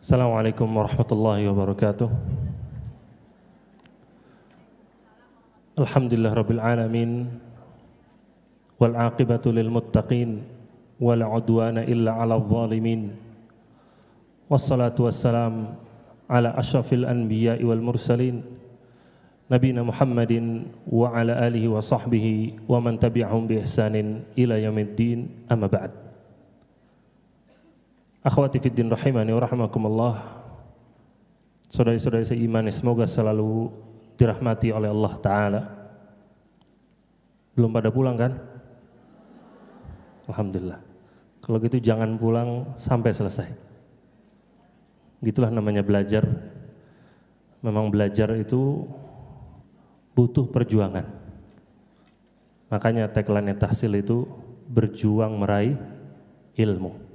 Assalamualaikum warahmatullahi wabarakatuh. Alhamdulillah rabbil alamin wal aqibatu lil muttaqin wala udwana illa 'alal zalimin. Wassalatu wassalam ala asyrafil anbiya'i wal mursalin nabiyina Muhammadin wa ala alihi wa sahbihi wa man tabi'ahum bi ihsanin ila yaumiddin, amma ba'd. Akhwati fiddin rahimani wa rahimakumullah. Saudari-saudari seiman, semoga selalu dirahmati oleh Allah Ta'ala. Belum pada pulang kan? Alhamdulillah. Kalau gitu jangan pulang sampai selesai. Gitulah namanya belajar. Memang belajar itu butuh perjuangan. Makanya tagline tahsil itu berjuang meraih ilmu.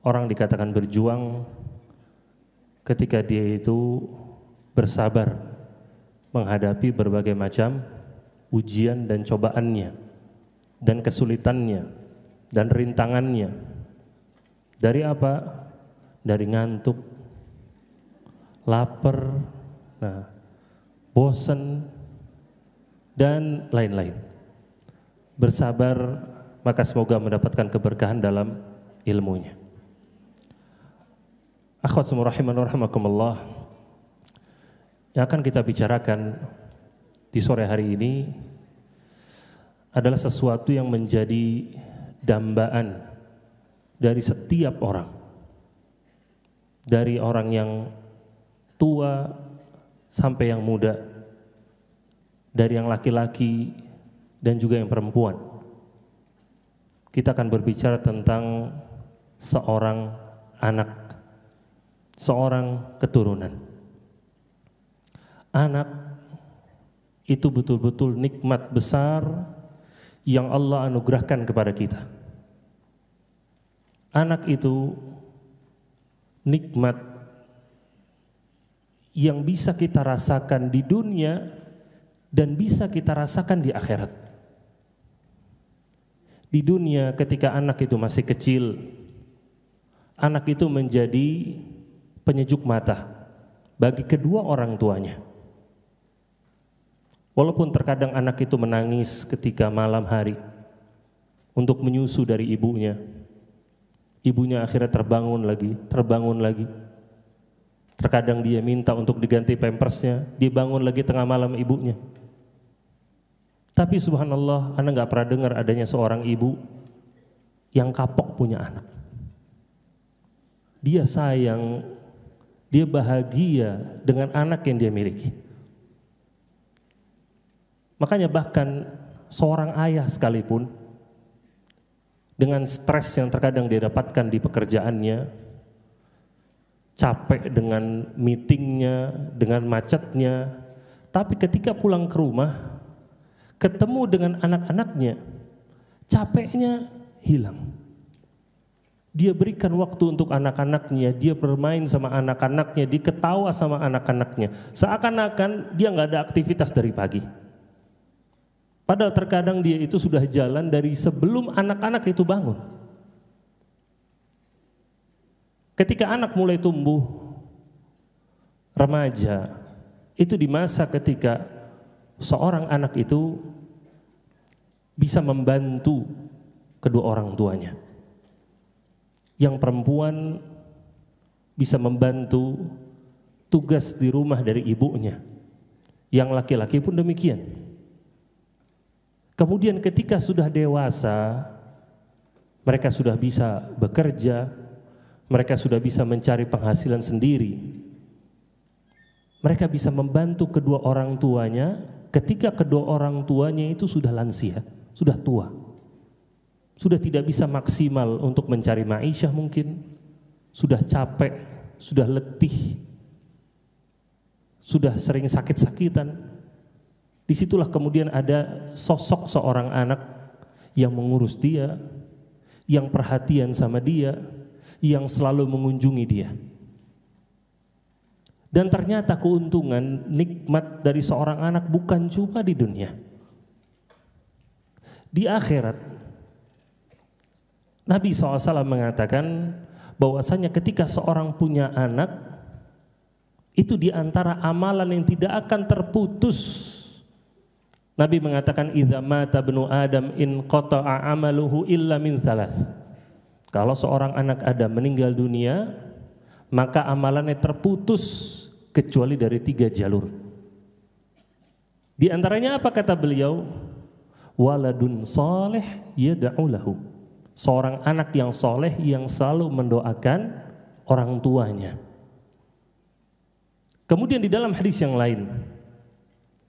Orang dikatakan berjuang ketika dia itu bersabar menghadapi berbagai macam ujian dan cobaannya dan kesulitannya dan rintangannya. Dari apa? Dari ngantuk, lapar, bosan, dan lain-lain. Bersabar, maka semoga mendapatkan keberkahan dalam ilmunya. Akhwat semua rahiman wa rahimakumullah, yang akan kita bicarakan di sore hari ini adalah sesuatu yang menjadi dambaan dari setiap orang, dari orang yang tua sampai yang muda, dari yang laki-laki dan juga yang perempuan. Kita akan berbicara tentang seorang anak, seorang keturunan. Anak itu betul-betul nikmat besar yang Allah anugerahkan kepada kita. Anak itu nikmat yang bisa kita rasakan di dunia dan bisa kita rasakan di akhirat. Di dunia ketika anak itu masih kecil, anak itu menjadi penyejuk mata bagi kedua orang tuanya. Walaupun terkadang anak itu menangis ketika malam hari untuk menyusu dari ibunya. Ibunya akhirnya terbangun lagi. Terkadang dia minta untuk diganti pampersnya, dia bangun lagi tengah malam ibunya. Tapi subhanallah, anak gak pernah dengar adanya seorang ibu yang kapok punya anak. Dia sayang, dia bahagia dengan anak yang dia miliki. Makanya bahkan seorang ayah sekalipun dengan stres yang terkadang dia dapatkan di pekerjaannya, capek dengan meetingnya, dengan macetnya, tapi ketika pulang ke rumah, ketemu dengan anak-anaknya, capeknya hilang. Dia berikan waktu untuk anak-anaknya, dia bermain sama anak-anaknya, dia ketawa sama anak-anaknya. Seakan-akan dia nggak ada aktivitas dari pagi. Padahal terkadang dia itu sudah jalan dari sebelum anak-anak itu bangun. Ketika anak mulai tumbuh, remaja, itu di masa ketika seorang anak itu bisa membantu kedua orang tuanya. Yang perempuan bisa membantu tugas di rumah dari ibunya. Yang laki-laki pun demikian. Kemudian ketika sudah dewasa, mereka sudah bisa bekerja, mereka sudah bisa mencari penghasilan sendiri. Mereka bisa membantu kedua orang tuanya ketika kedua orang tuanya itu sudah lansia, sudah tua. Sudah tidak bisa maksimal untuk mencari ma'isyah mungkin, sudah capek, sudah letih, sudah sering sakit-sakitan. Disitulah kemudian ada sosok seorang anak yang mengurus dia, yang perhatian sama dia, yang selalu mengunjungi dia. Dan ternyata keuntungan, nikmat dari seorang anak bukan cuma di dunia. Di akhirat, Nabi SAW mengatakan bahwasanya ketika seorang punya anak, itu diantara amalan yang tidak akan terputus. Nabi mengatakan, idza mata ibnu Adam in qata'a amaluhu illa min thalath. Kalau seorang anak Adam meninggal dunia, maka amalannya terputus kecuali dari 3 jalur. Di antaranya apa kata beliau? Waladun saleh yad'u lahu. Seorang anak yang soleh yang selalu mendoakan orang tuanya. Kemudian di dalam hadis yang lain,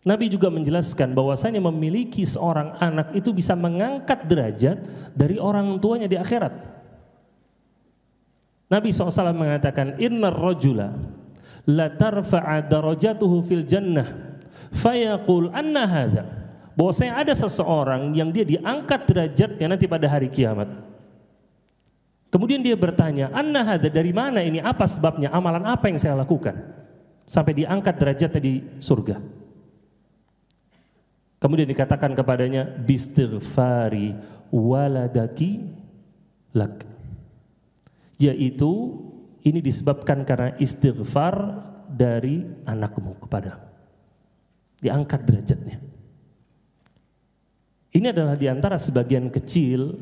Nabi juga menjelaskan bahwasanya memiliki seorang anak itu bisa mengangkat derajat dari orang tuanya di akhirat. Nabi SAW mengatakan, innar rajula la tarfa'a darajatuhu fil jannah fayaqul anna hadza. Bahwasanya ada seseorang yang dia diangkat derajatnya nanti pada hari kiamat. Kemudian dia bertanya, anna hadza, dari mana ini, apa sebabnya, amalan apa yang saya lakukan sampai diangkat derajatnya di surga. Kemudian dikatakan kepadanya, bistighfari waladaki lak, yaitu ini disebabkan karena istighfar dari anakmu kepada, diangkat derajatnya. Ini adalah diantara sebagian kecil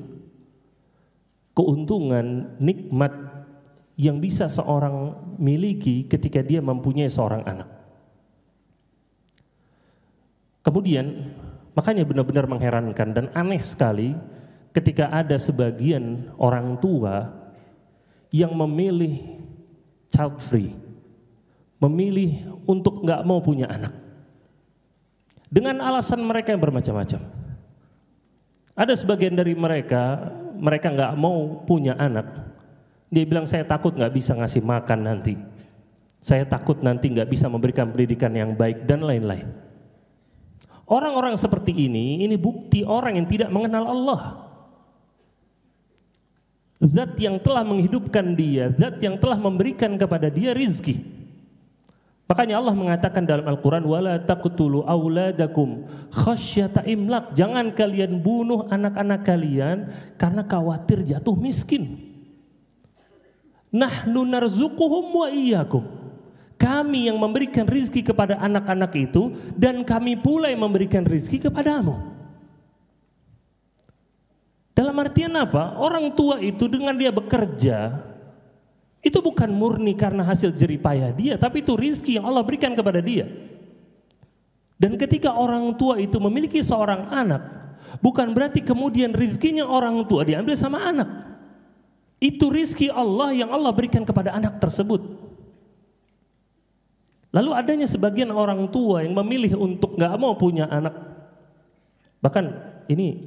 keuntungan, nikmat yang bisa seorang miliki ketika dia mempunyai seorang anak. Kemudian makanya benar-benar mengherankan dan aneh sekali ketika ada sebagian orang tua yang memilih child free, memilih untuk nggak mau punya anak dengan alasan mereka yang bermacam-macam. Ada sebagian dari mereka nggak mau punya anak. Dia bilang, saya takut nggak bisa ngasih makan nanti, saya takut nanti nggak bisa memberikan pendidikan yang baik dan lain-lain. Orang-orang seperti ini bukti orang yang tidak mengenal Allah. Zat yang telah menghidupkan dia, zat yang telah memberikan kepada dia rizki. Makanya Allah mengatakan dalam Al-Quran, wala taqtulu auladakum khasyata imlak. Jangan kalian bunuh anak-anak kalian karena khawatir jatuh miskin. Nahnu narzuquhum wa iyyakum. Kami yang memberikan rizki kepada anak-anak itu, dan kami pula yang memberikan rizki kepadamu. Dalam artian apa? Orang tua itu dengan dia bekerja, itu bukan murni karena hasil jeripayah dia, tapi itu rizki yang Allah berikan kepada dia. Dan ketika orang tua itu memiliki seorang anak, bukan berarti kemudian rizkinya orang tua diambil sama anak. Itu rizki Allah yang Allah berikan kepada anak tersebut. Lalu adanya sebagian orang tua yang memilih untuk nggak mau punya anak. Bahkan ini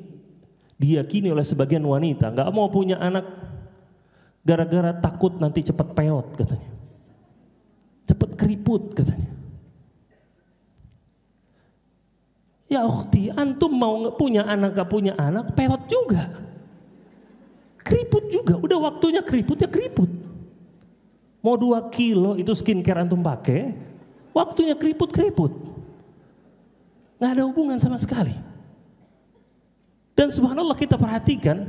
diyakini oleh sebagian wanita, nggak mau punya anak gara-gara takut nanti cepat peot katanya, cepat keriput katanya. Ya ukhti, antum mau punya anak gak punya anak, peot juga, keriput juga. Udah waktunya keriput ya keriput. Mau 2 kilo itu skincare antum pakai, waktunya keriput. Nggak ada hubungan sama sekali. Dan subhanallah kita perhatikan,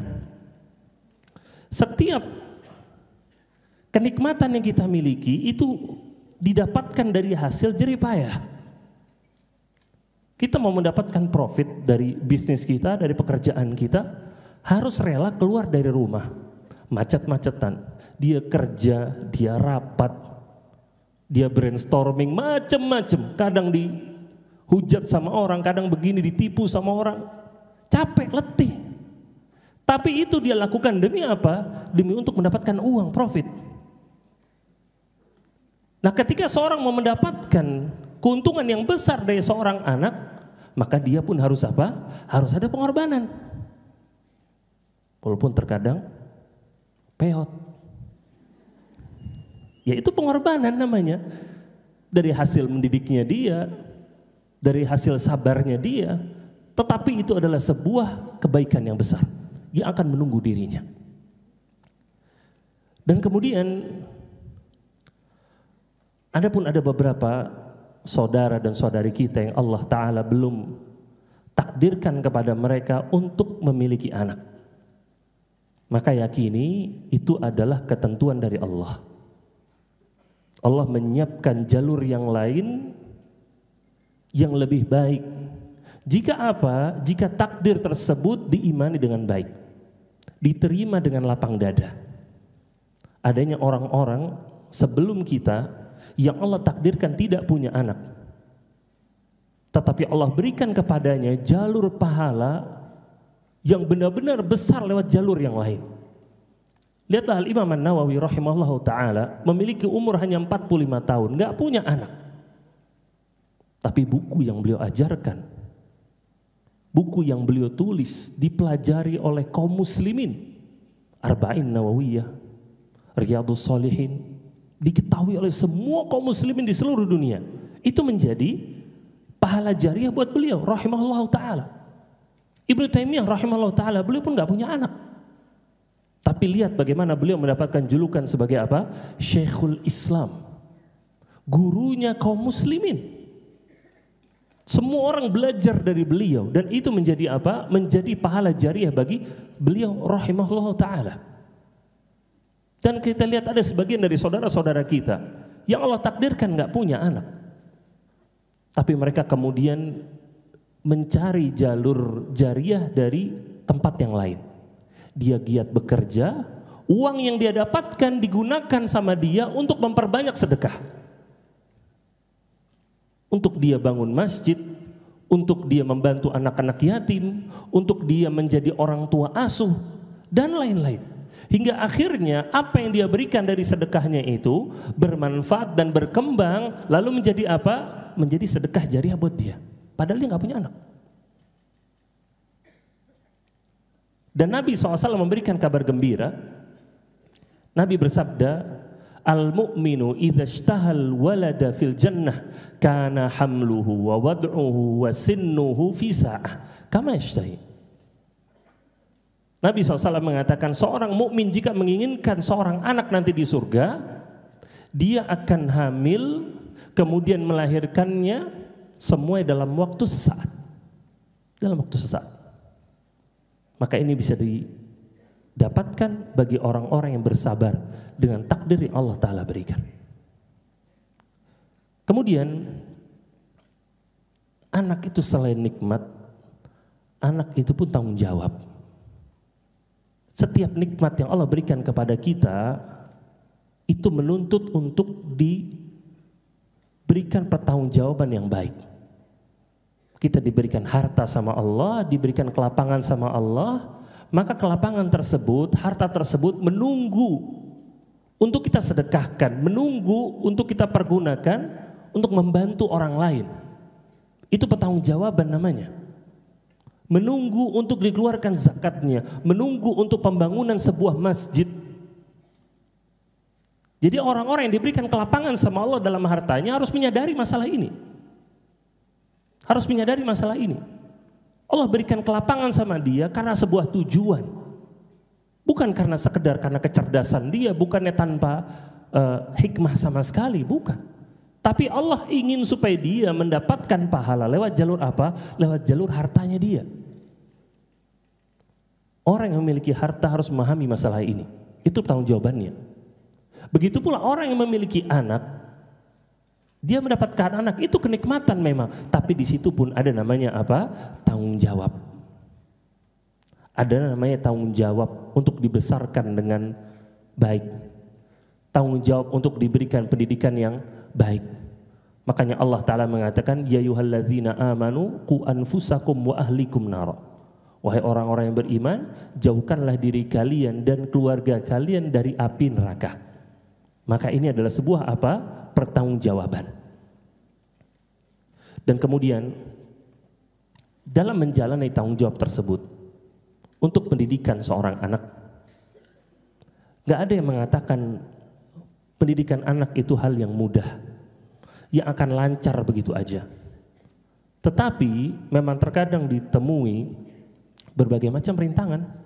setiap kenikmatan yang kita miliki itu didapatkan dari hasil jeripayah. Kita mau mendapatkan profit dari bisnis kita, dari pekerjaan kita, harus rela keluar dari rumah, macet-macetan. Dia kerja, dia rapat, dia brainstorming, macem-macem. Kadang dihujat sama orang, kadang begini ditipu sama orang. Capek, letih. Tapi itu dia lakukan demi apa? Demi untuk mendapatkan uang, profit. Nah, ketika seorang mau mendapatkan keuntungan yang besar dari seorang anak, maka dia pun harus apa? Harus ada pengorbanan. Walaupun terkadang peot. Ya itu pengorbanan namanya. Dari hasil mendidiknya dia, dari hasil sabarnya dia, tetapi itu adalah sebuah kebaikan yang besar yang akan menunggu dirinya. Dan kemudian adapun ada beberapa saudara dan saudari kita yang Allah Ta'ala belum takdirkan kepada mereka untuk memiliki anak. maka yakini itu adalah ketentuan dari Allah. Allah menyiapkan jalur yang lain yang lebih baik. Jika apa? Jika takdir tersebut diimani dengan baik, diterima dengan lapang dada. Adanya orang-orang sebelum kita yang Allah takdirkan tidak punya anak, tetapi Allah berikan kepadanya jalur pahala yang benar-benar besar lewat jalur yang lain. Lihatlah Al-Imam An-Nawawi rahimahullahu ta'ala memiliki umur hanya 45 tahun, gak punya anak. Tapi buku yang beliau ajarkan, buku yang beliau tulis dipelajari oleh kaum muslimin. Arba'in Nawawiyah, Riyadhus Shalihin, diketahui oleh semua kaum muslimin di seluruh dunia. Itu menjadi pahala jariah buat beliau rahimahullahu ta'ala. Ibnu Taimiyah rahimahullah ta'ala, beliau pun gak punya anak. Tapi lihat bagaimana beliau mendapatkan julukan sebagai apa? Syekhul Islam, gurunya kaum muslimin. Semua orang belajar dari beliau dan itu menjadi apa? Menjadi pahala jariah bagi beliau rahimahullah ta'ala. Dan kita lihat ada sebagian dari saudara-saudara kita yang Allah takdirkan gak punya anak, tapi mereka kemudian mencari jalur jariah dari tempat yang lain. Dia giat bekerja, uang yang dia dapatkan digunakan sama dia untuk memperbanyak sedekah. Untuk dia bangun masjid, untuk dia membantu anak-anak yatim, untuk dia menjadi orang tua asuh, dan lain-lain. Hingga akhirnya apa yang dia berikan dari sedekahnya itu bermanfaat dan berkembang, lalu menjadi apa? Menjadi sedekah jariah buat dia. Padahal dia gak punya anak. Dan Nabi SAW memberikan kabar gembira. Nabi bersabda, al-mu'minu idza ishtahal walada fil jannah kana hamluhu wa wad'uhu wa sinnuhu fi sa'ah kama yashtahi. Nabi SAW mengatakan seorang mukmin jika menginginkan seorang anak nanti di surga, dia akan hamil kemudian melahirkannya semua dalam waktu sesaat. Dalam waktu sesaat. Maka ini bisa didapatkan bagi orang-orang yang bersabar dengan takdir yang Allah Ta'ala berikan. Kemudian anak itu selain nikmat, anak itu pun tanggung jawab. Setiap nikmat yang Allah berikan kepada kita itu menuntut untuk diberikan pertanggungjawaban yang baik. Kita diberikan harta sama Allah, diberikan kelapangan sama Allah, maka kelapangan tersebut, harta tersebut menunggu untuk kita sedekahkan, menunggu untuk kita pergunakan untuk membantu orang lain. Itu pertanggungjawaban namanya. Menunggu untuk dikeluarkan zakatnya, menunggu untuk pembangunan sebuah masjid. Jadi orang-orang yang diberikan kelapangan sama Allah dalam hartanya harus menyadari masalah ini. Harus menyadari masalah ini. Allah berikan kelapangan sama dia karena sebuah tujuan. Bukan karena sekedar karena kecerdasan dia, bukannya tanpa hikmah sama sekali, bukan. Tapi Allah ingin supaya dia mendapatkan pahala lewat jalur apa? Lewat jalur hartanya dia. Orang yang memiliki harta harus memahami masalah ini. Itu tanggung jawabannya. Begitu pula orang yang memiliki anak, dia mendapatkan anak itu kenikmatan memang, tapi di situ pun ada namanya apa? Tanggung jawab. Ada namanya tanggung jawab untuk dibesarkan dengan baik. Tanggung jawab untuk diberikan pendidikan yang baik. Makanya Allah Ta'ala mengatakan, ya ayyuhalladzina amanu qu anfusakum wa ahlikum nara. Wahai orang-orang yang beriman, jauhkanlah diri kalian dan keluarga kalian dari api neraka. Maka ini adalah sebuah apa? Pertanggungjawaban. Dan kemudian dalam menjalani tanggung jawab tersebut untuk pendidikan seorang anak, gak ada yang mengatakan pendidikan anak itu hal yang mudah, yang akan lancar begitu aja. Tetapi memang terkadang ditemui berbagai macam rintangan.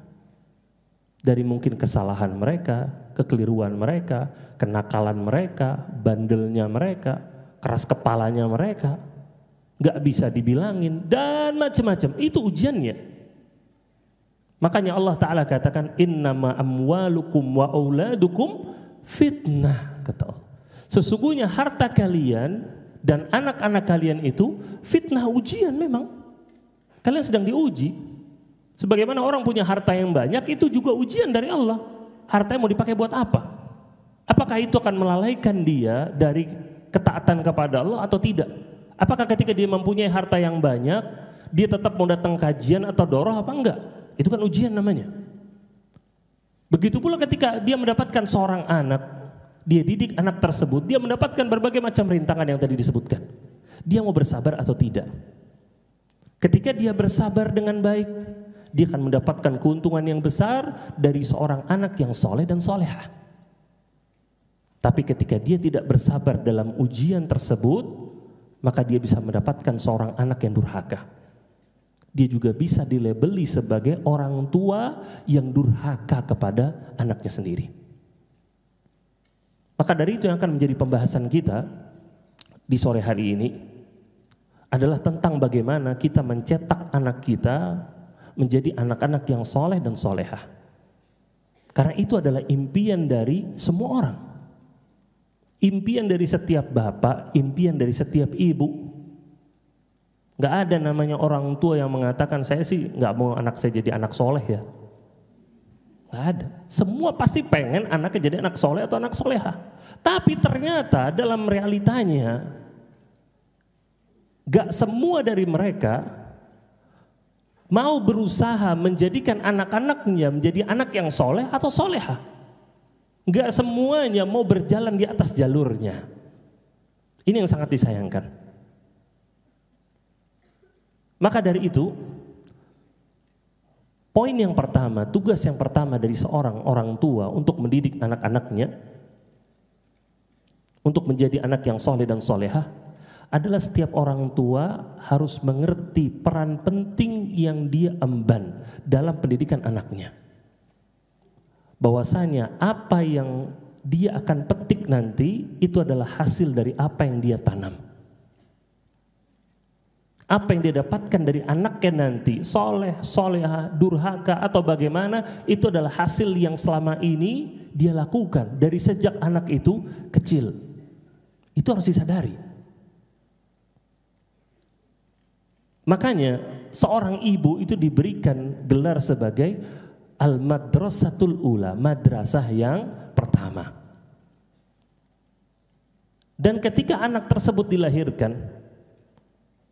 Dari mungkin kesalahan mereka, kekeliruan mereka, kenakalan mereka, bandelnya mereka, keras kepalanya mereka, gak bisa dibilangin, dan macam-macam. Itu ujiannya. Makanya Allah Ta'ala katakan innama amwalukum wa auladukum fitnah, kata Allah. Sesungguhnya harta kalian dan anak-anak kalian itu fitnah, ujian memang. Kalian sedang diuji. Sebagaimana orang punya harta yang banyak, itu juga ujian dari Allah. Hartanya mau dipakai buat apa? Apakah itu akan melalaikan dia dari ketaatan kepada Allah atau tidak? Apakah ketika dia mempunyai harta yang banyak, dia tetap mau datang kajian atau doroh apa enggak? Itu kan ujian namanya. Begitu pula ketika dia mendapatkan seorang anak, dia didik anak tersebut, dia mendapatkan berbagai macam rintangan yang tadi disebutkan. Dia mau bersabar atau tidak? Ketika dia bersabar dengan baik, dia akan mendapatkan keuntungan yang besar dari seorang anak yang soleh dan solehah. Tapi ketika dia tidak bersabar dalam ujian tersebut, maka dia bisa mendapatkan seorang anak yang durhaka. Dia juga bisa dilabeli sebagai orang tua yang durhaka kepada anaknya sendiri. Maka dari itu yang akan menjadi pembahasan kita di sore hari ini adalah tentang bagaimana kita mencetak anak kita menjadi anak-anak yang soleh dan solehah. Karena itu adalah impian dari semua orang. Impian dari setiap bapak, impian dari setiap ibu. Gak ada namanya orang tua yang mengatakan saya sih gak mau anak saya jadi anak soleh ya. Gak ada. Semua pasti pengen anaknya jadi anak soleh atau anak soleha. Tapi ternyata dalam realitanya gak semua dari mereka mau berusaha menjadikan anak-anaknya menjadi anak yang soleh atau soleha. Gak semuanya mau berjalan di atas jalurnya. Ini yang sangat disayangkan. Maka dari itu, poin yang pertama, tugas yang pertama dari seorang orang tua untuk mendidik anak-anaknya untuk menjadi anak yang soleh dan solehah adalah setiap orang tua harus mengerti peran penting yang dia emban dalam pendidikan anaknya. Bahwasanya apa yang dia akan petik nanti itu adalah hasil dari apa yang dia tanam. Apa yang dia dapatkan dari anaknya nanti, soleh, soleha, durhaka atau bagaimana, itu adalah hasil yang selama ini dia lakukan dari sejak anak itu kecil. Itu harus disadari. Makanya seorang ibu itu diberikan gelar sebagai al-madrasatul ula, madrasah yang pertama. Dan ketika anak tersebut dilahirkan,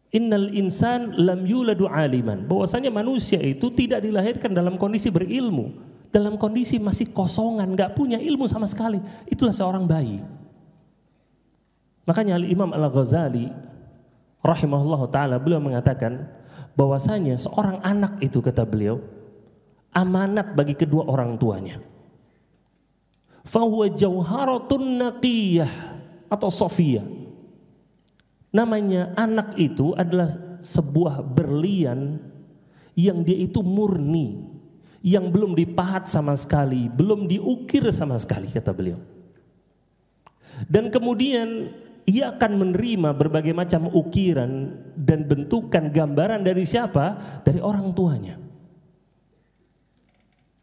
innal insan lam yuladu aliman, bahwasanya manusia itu tidak dilahirkan dalam kondisi berilmu, dalam kondisi masih kosongan, gak punya ilmu sama sekali. Itulah seorang bayi. Makanya Al-Imam Al-Ghazali rahimahullah ta'ala beliau mengatakan bahwasanya seorang anak itu, kata beliau, amanat bagi kedua orang tuanya. Fahuwa jauharatun naqiyah atau sofiyah. Namanya anak itu adalah sebuah berlian yang dia itu murni, yang belum dipahat sama sekali, belum diukir sama sekali, kata beliau. Dan kemudian ia akan menerima berbagai macam ukiran dan bentukan gambaran dari siapa? Dari orang tuanya.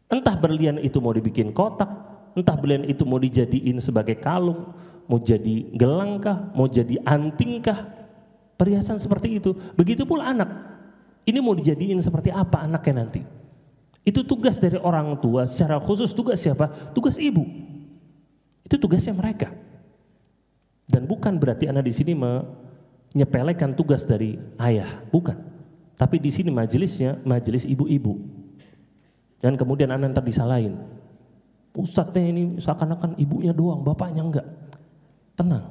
Entah berlian itu mau dibikin kotak, entah berlian itu mau dijadiin sebagai kalung, mau jadi gelang kah, mau jadi anting kah, perhiasan seperti itu. Begitu pula anak, ini mau dijadiin seperti apa anaknya nanti. Itu tugas dari orang tua, secara khusus tugas siapa? Tugas ibu. Itu tugasnya mereka. Dan bukan berarti anak di sini menyepelekan tugas dari ayah, bukan. Tapi di sini majelisnya majelis ibu-ibu. Dan kemudian anak ntar disalahin. Ustadznya ini seakan-akan ibunya doang, bapaknya enggak. Tenang.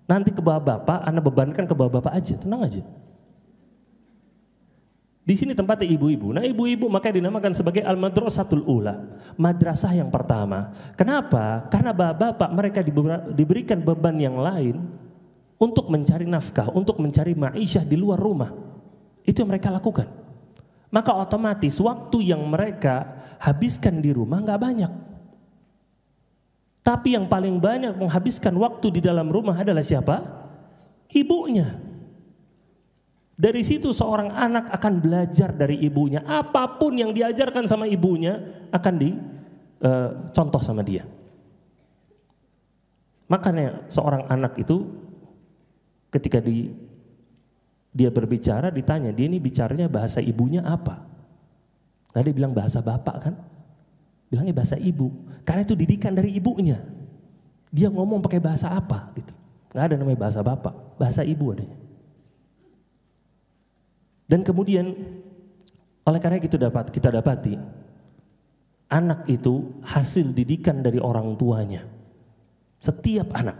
Nanti ke bapak, anak bebankan ke bapak aja, tenang aja. Di sini tempatnya ibu-ibu. Nah, ibu-ibu makanya dinamakan sebagai al-madrasatul ula, madrasah yang pertama. Kenapa? Karena bapak-bapak mereka diberikan beban yang lain untuk mencari nafkah, untuk mencari ma'isyah di luar rumah. Itu yang mereka lakukan. Maka otomatis waktu yang mereka habiskan di rumah nggak banyak. Tapi yang paling banyak menghabiskan waktu di dalam rumah adalah siapa? Ibunya. Dari situ seorang anak akan belajar dari ibunya. Apapun yang diajarkan sama ibunya akan dicontoh sama dia. Makanya seorang anak itu ketika dia berbicara ditanya, dia ini bicaranya bahasa ibunya apa? Tadi bilang bahasa bapak kan? Bilangnya bahasa ibu. Karena itu didikan dari ibunya. Dia ngomong pakai bahasa apa gitu. Gak ada namanya bahasa bapak, bahasa ibu adanya. Dan kemudian oleh karena itu kita dapati anak itu hasil didikan dari orang tuanya. Setiap anak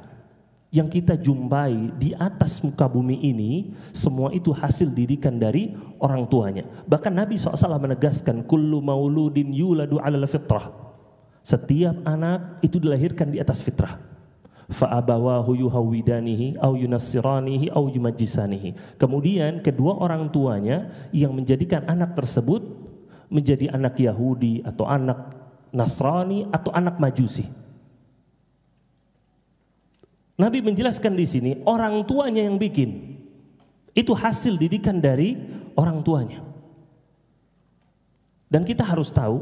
yang kita jumpai di atas muka bumi ini semua itu hasil didikan dari orang tuanya. Bahkan Nabi SAW menegaskan kullu mauludin yuladu 'alal fitrah. Setiap anak itu dilahirkan di atas fitrah. Fa'abawahu yuhawidanihi au yunassiranihi au yumajjisanihi. Kemudian kedua orang tuanya yang menjadikan anak tersebut menjadi anak Yahudi atau anak Nasrani atau anak Majusi. Nabi menjelaskan di sini orang tuanya yang bikin. Itu hasil didikan dari orang tuanya. Dan kita harus tahu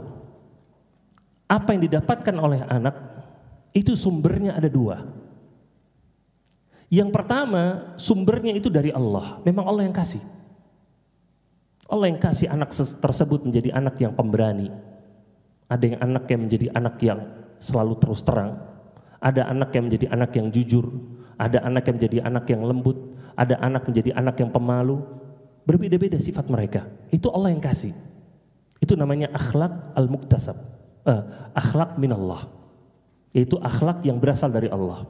apa yang didapatkan oleh anak itu sumbernya ada dua. Yang pertama sumbernya itu dari Allah. Memang Allah yang kasih. Allah yang kasih anak tersebut menjadi anak yang pemberani. Ada yang anak yang menjadi anak yang selalu terus terang. Ada anak yang menjadi anak yang jujur. Ada anak yang menjadi anak yang lembut. Ada anak menjadi anak yang pemalu. Berbeda-beda sifat mereka. Itu Allah yang kasih. Itu namanya akhlak al-muktasab. Akhlak minallah. Yaitu akhlak yang berasal dari Allah.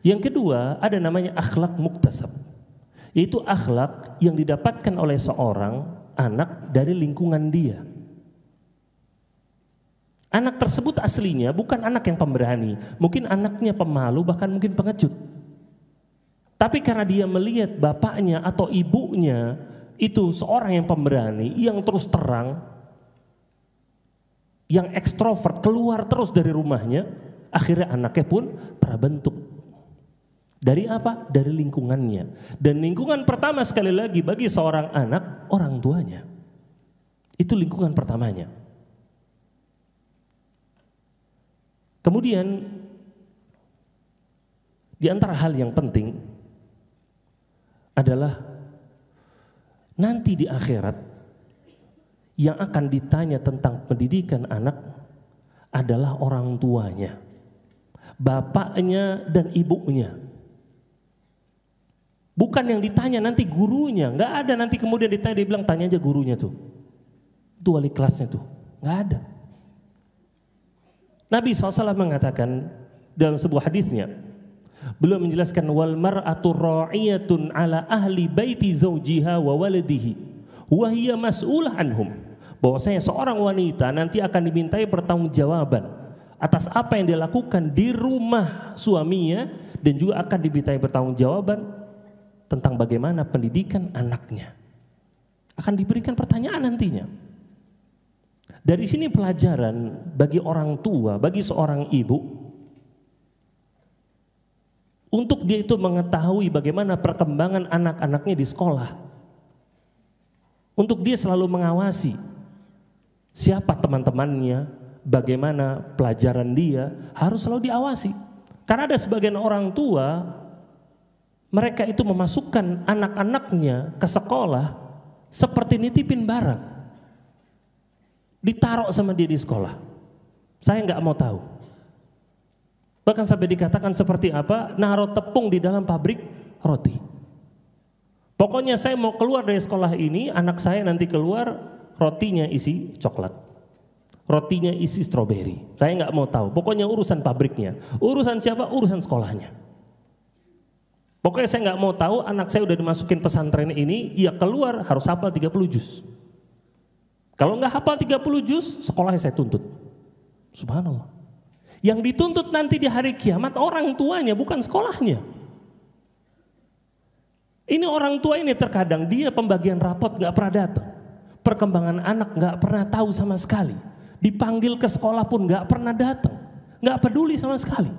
Yang kedua ada namanya akhlak muktasab. Yaitu akhlak yang didapatkan oleh seorang anak dari lingkungan dia. Anak tersebut aslinya bukan anak yang pemberani. Mungkin anaknya pemalu, bahkan mungkin pengecut. Tapi karena dia melihat bapaknya atau ibunya itu seorang yang pemberani, yang terus terang, yang ekstrovert, keluar terus dari rumahnya, akhirnya anaknya pun terbentuk. Dari apa? Dari lingkungannya. Dan lingkungan pertama sekali lagi bagi seorang anak, orang tuanya. Itu lingkungan pertamanya. Kemudian di antara hal yang penting adalah nanti di akhirat yang akan ditanya tentang pendidikan anak adalah orang tuanya, bapaknya dan ibunya. Bukan yang ditanya nanti gurunya, nggak ada nanti kemudian ditanya dia bilang tanya aja gurunya tuh, itu wali kelasnya tuh, nggak ada. Nabi SAW mengatakan dalam sebuah hadisnya, beliau menjelaskan wal mar'atu ra'iyatun ala ahli baiti zawjiha wa waladihi wa hiya mas'ulah anhum. Bahwasanya seorang wanita nanti akan dimintai pertanggungjawaban atas apa yang dia lakukan di rumah suaminya dan juga akan dimintai pertanggungjawaban tentang bagaimana pendidikan anaknya. Akan diberikan pertanyaan nantinya. Dari sini pelajaran bagi orang tua, bagi seorang ibu, untuk dia itu mengetahui bagaimana perkembangan anak-anaknya di sekolah. Untuk dia selalu mengawasi siapa teman-temannya, bagaimana pelajaran dia, harus selalu diawasi. Karena ada sebagian orang tua, mereka itu memasukkan anak-anaknya ke sekolah seperti nitipin barang. Ditaruh sama dia di sekolah. Saya nggak mau tahu. Bahkan sampai dikatakan seperti apa? Naruh tepung di dalam pabrik roti. Pokoknya saya mau keluar dari sekolah ini, anak saya nanti keluar rotinya isi coklat, rotinya isi stroberi. Saya nggak mau tahu. Pokoknya urusan pabriknya, urusan siapa? Urusan sekolahnya. Pokoknya saya nggak mau tahu anak saya udah dimasukin pesantren ini, ia keluar harus hafal 30 juz. Kalau nggak hafal 30 juz, sekolahnya saya tuntut. Subhanallah. Yang dituntut nanti di hari kiamat orang tuanya, bukan sekolahnya. Ini orang tua ini terkadang dia pembagian rapot nggak pernah datang. Perkembangan anak nggak pernah tahu sama sekali. Dipanggil ke sekolah pun nggak pernah datang. Nggak peduli sama sekali.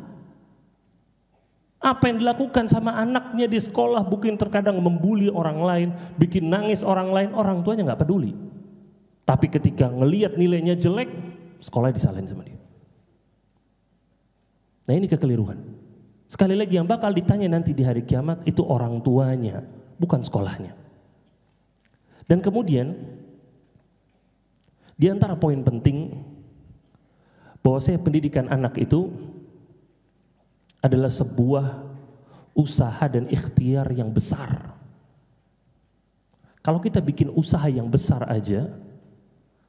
Apa yang dilakukan sama anaknya di sekolah, mungkin terkadang membuli orang lain, bikin nangis orang lain, orang tuanya nggak peduli. Tapi ketika ngelihat nilainya jelek, sekolah disalahin sama dia. Nah ini kekeliruan. Sekali lagi yang bakal ditanya nanti di hari kiamat itu orang tuanya, bukan sekolahnya. Dan kemudian di antara poin penting bahwa pendidikan anak itu adalah sebuah usaha dan ikhtiar yang besar. Kalau kita bikin usaha yang besar aja,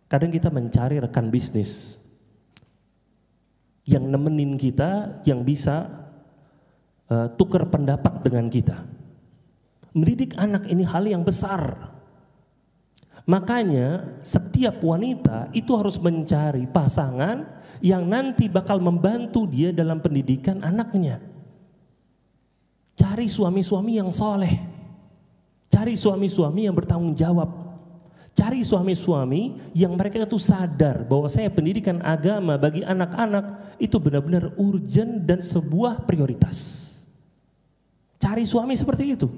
kadang kita mencari rekan bisnis yang nemenin kita, yang bisa tukar pendapat dengan kita. Mendidik anak ini hal yang besar. Makanya setiap wanita itu harus mencari pasangan yang nanti bakal membantu dia dalam pendidikan anaknya. Cari suami-suami yang soleh. Cari suami-suami yang bertanggung jawab. Cari suami-suami yang mereka itu sadar bahwa pendidikan agama bagi anak-anak itu benar-benar urgent dan sebuah prioritas. Cari suami seperti itu.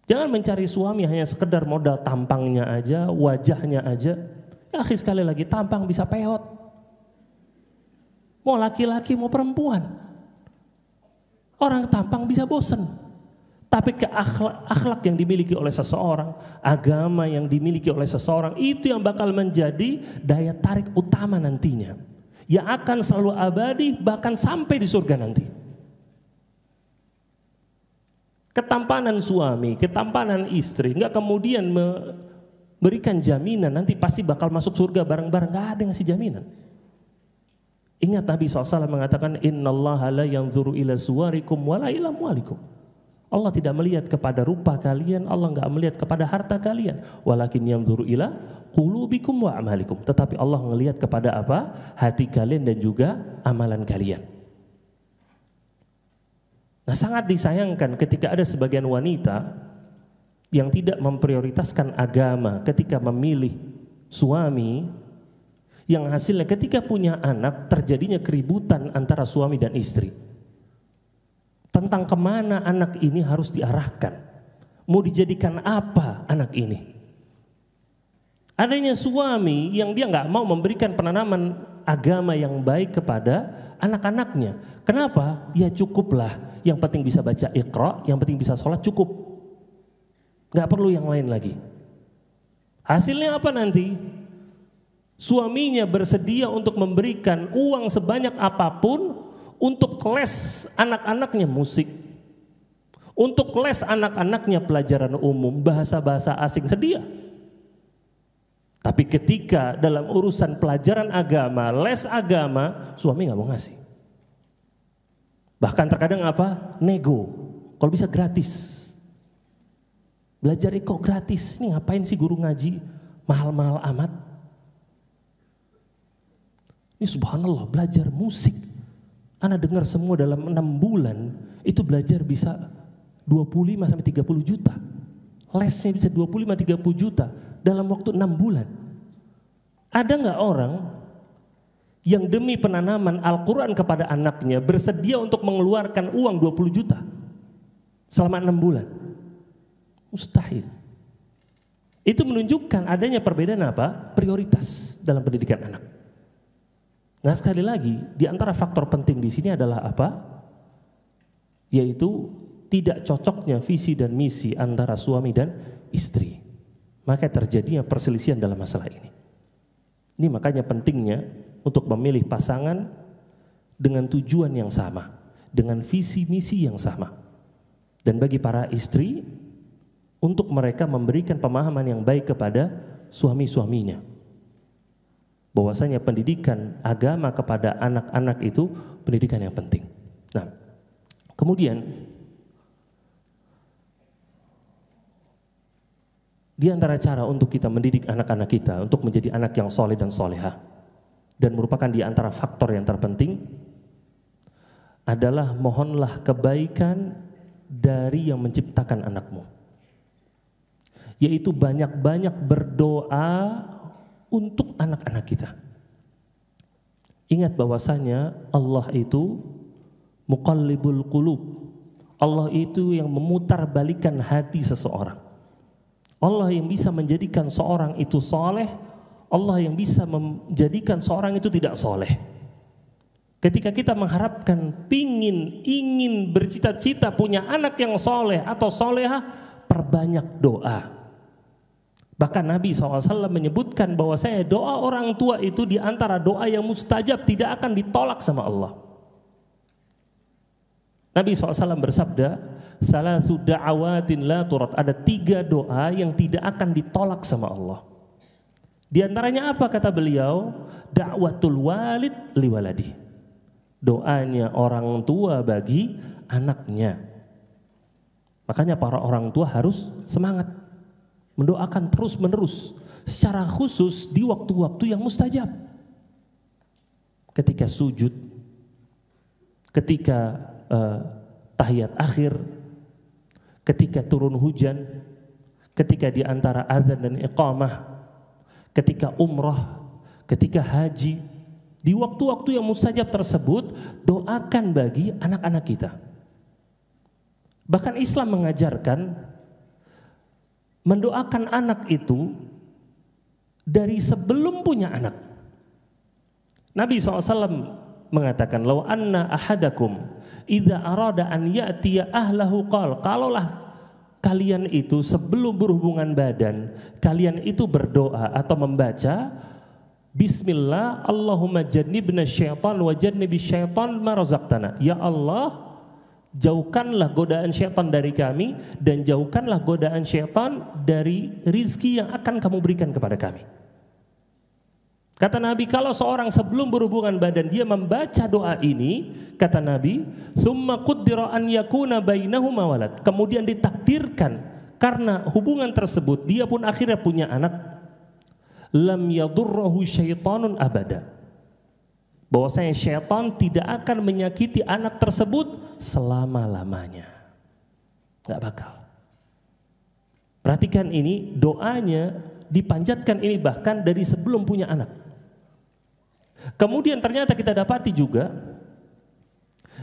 Jangan mencari suami hanya sekedar modal tampangnya aja, wajahnya aja. Ya sekali lagi, tampang bisa peot. Mau laki-laki mau perempuan. Orang tampang bisa bosen. Tapi akhlak yang dimiliki oleh seseorang, agama yang dimiliki oleh seseorang, itu yang bakal menjadi daya tarik utama nantinya. Yang akan selalu abadi bahkan sampai di surga nanti. Ketampanan suami, ketampanan istri, enggak kemudian memberikan jaminan nanti pasti bakal masuk surga bareng-bareng, enggak ada yang ngasih jaminan. Ingat Nabi SAW mengatakan, innallaha la yanzuru ila suwarikum wala ila amwalikum. Allah tidak melihat kepada rupa kalian, Allah enggak melihat kepada harta kalian, walakin yanzuru ila qulubikum wa amalikum. Tetapi Allah melihat kepada apa? Hati kalian dan juga amalan kalian. Nah, sangat disayangkan ketika ada sebagian wanita yang tidak memprioritaskan agama ketika memilih suami, yang hasilnya ketika punya anak terjadinya keributan antara suami dan istri. Tentang kemana anak ini harus diarahkan, mau dijadikan apa anak ini. Adanya suami yang dia nggak mau memberikan penanaman agama yang baik kepada anak-anaknya. Kenapa? Ya cukuplah. Yang penting bisa baca Iqra, yang penting bisa sholat, cukup. Nggak perlu yang lain lagi. Hasilnya apa nanti? Suaminya bersedia untuk memberikan uang sebanyak apapun untuk les anak-anaknya musik, untuk les anak-anaknya pelajaran umum, bahasa-bahasa asing, sedia. Tapi ketika dalam urusan pelajaran agama, les agama, suami nggak mau ngasih. Bahkan terkadang apa? Nego. Kalau bisa gratis. Belajar kok gratis. Ini ngapain sih guru ngaji mahal-mahal amat? Ini subhanallah, belajar musik. Ana dengar semua dalam 6 bulan itu belajar bisa 25 sampai 30 juta. Lesnya bisa 25 30 juta dalam waktu 6 bulan. Ada nggak orang yang demi penanaman Al-Quran kepada anaknya bersedia untuk mengeluarkan uang 20 juta selama 6 bulan? Mustahil. Itu menunjukkan adanya perbedaan apa? Prioritas dalam pendidikan anak. Nah, sekali lagi, di antara faktor penting di sini adalah apa? Yaitu tidak cocoknya visi dan misi antara suami dan istri. Maka terjadinya perselisihan dalam masalah ini. Ini makanya pentingnya untuk memilih pasangan dengan tujuan yang sama, dengan visi misi yang sama. Dan bagi para istri, untuk mereka memberikan pemahaman yang baik kepada suami-suaminya, bahwasanya pendidikan agama kepada anak-anak itu pendidikan yang penting. Nah, kemudian di antara cara untuk kita mendidik anak-anak kita untuk menjadi anak yang soleh dan solehah, dan merupakan di antara faktor yang terpenting adalah mohonlah kebaikan dari yang menciptakan anakmu, yaitu banyak-banyak berdoa untuk anak-anak kita. Ingat bahwasanya Allah itu muqallibul qulub. Allah itu yang memutarbalikkan hati seseorang. Allah yang bisa menjadikan seorang itu soleh, Allah yang bisa menjadikan seorang itu tidak soleh. Ketika kita mengharapkan, ingin bercita-cita punya anak yang soleh atau solehah, perbanyak doa. Bahkan Nabi SAW menyebutkan bahwasanya doa orang tua itu di antara doa yang mustajab, tidak akan ditolak sama Allah. Nabi SAW bersabda, salasu da'awatin la turat, ada 3 doa yang tidak akan ditolak sama Allah. Di antaranya apa kata beliau? Da'watul walid liwaladi, doanya orang tua bagi anaknya. Makanya para orang tua harus semangat mendoakan terus menerus, secara khusus di waktu-waktu yang mustajab. Ketika sujud, ketika tahiyat akhir, ketika turun hujan, ketika di antara azan dan iqamah, ketika umrah, ketika haji, di waktu-waktu yang mustajab tersebut, doakan bagi anak-anak kita. Bahkan Islam mengajarkan mendoakan anak itu dari sebelum punya anak. Nabi SAW mengatakan, "Lau anna ahadakum idza arada an ya'tiya ahlahu qala." Kalaulah kalian itu sebelum berhubungan badan, kalian itu berdoa atau membaca Bismillah, Allahumma jannibna syaitan wa jannibi syaitan ma razaqtana. Ya Allah, jauhkanlah godaan syaitan dari kami dan jauhkanlah godaan syaitan dari rizki yang akan kamu berikan kepada kami. Kata Nabi, kalau seorang sebelum berhubungan badan dia membaca doa ini, kata Nabi, summa quddira an yakuna bainahuma walad, kemudian ditakdirkan karena hubungan tersebut dia pun akhirnya punya anak, lam yadurruhu syaitanun abada, bahwasanya syaitan tidak akan menyakiti anak tersebut selama-lamanya. Gak bakal. Perhatikan ini, doanya dipanjatkan ini bahkan dari sebelum punya anak. Kemudian ternyata kita dapati juga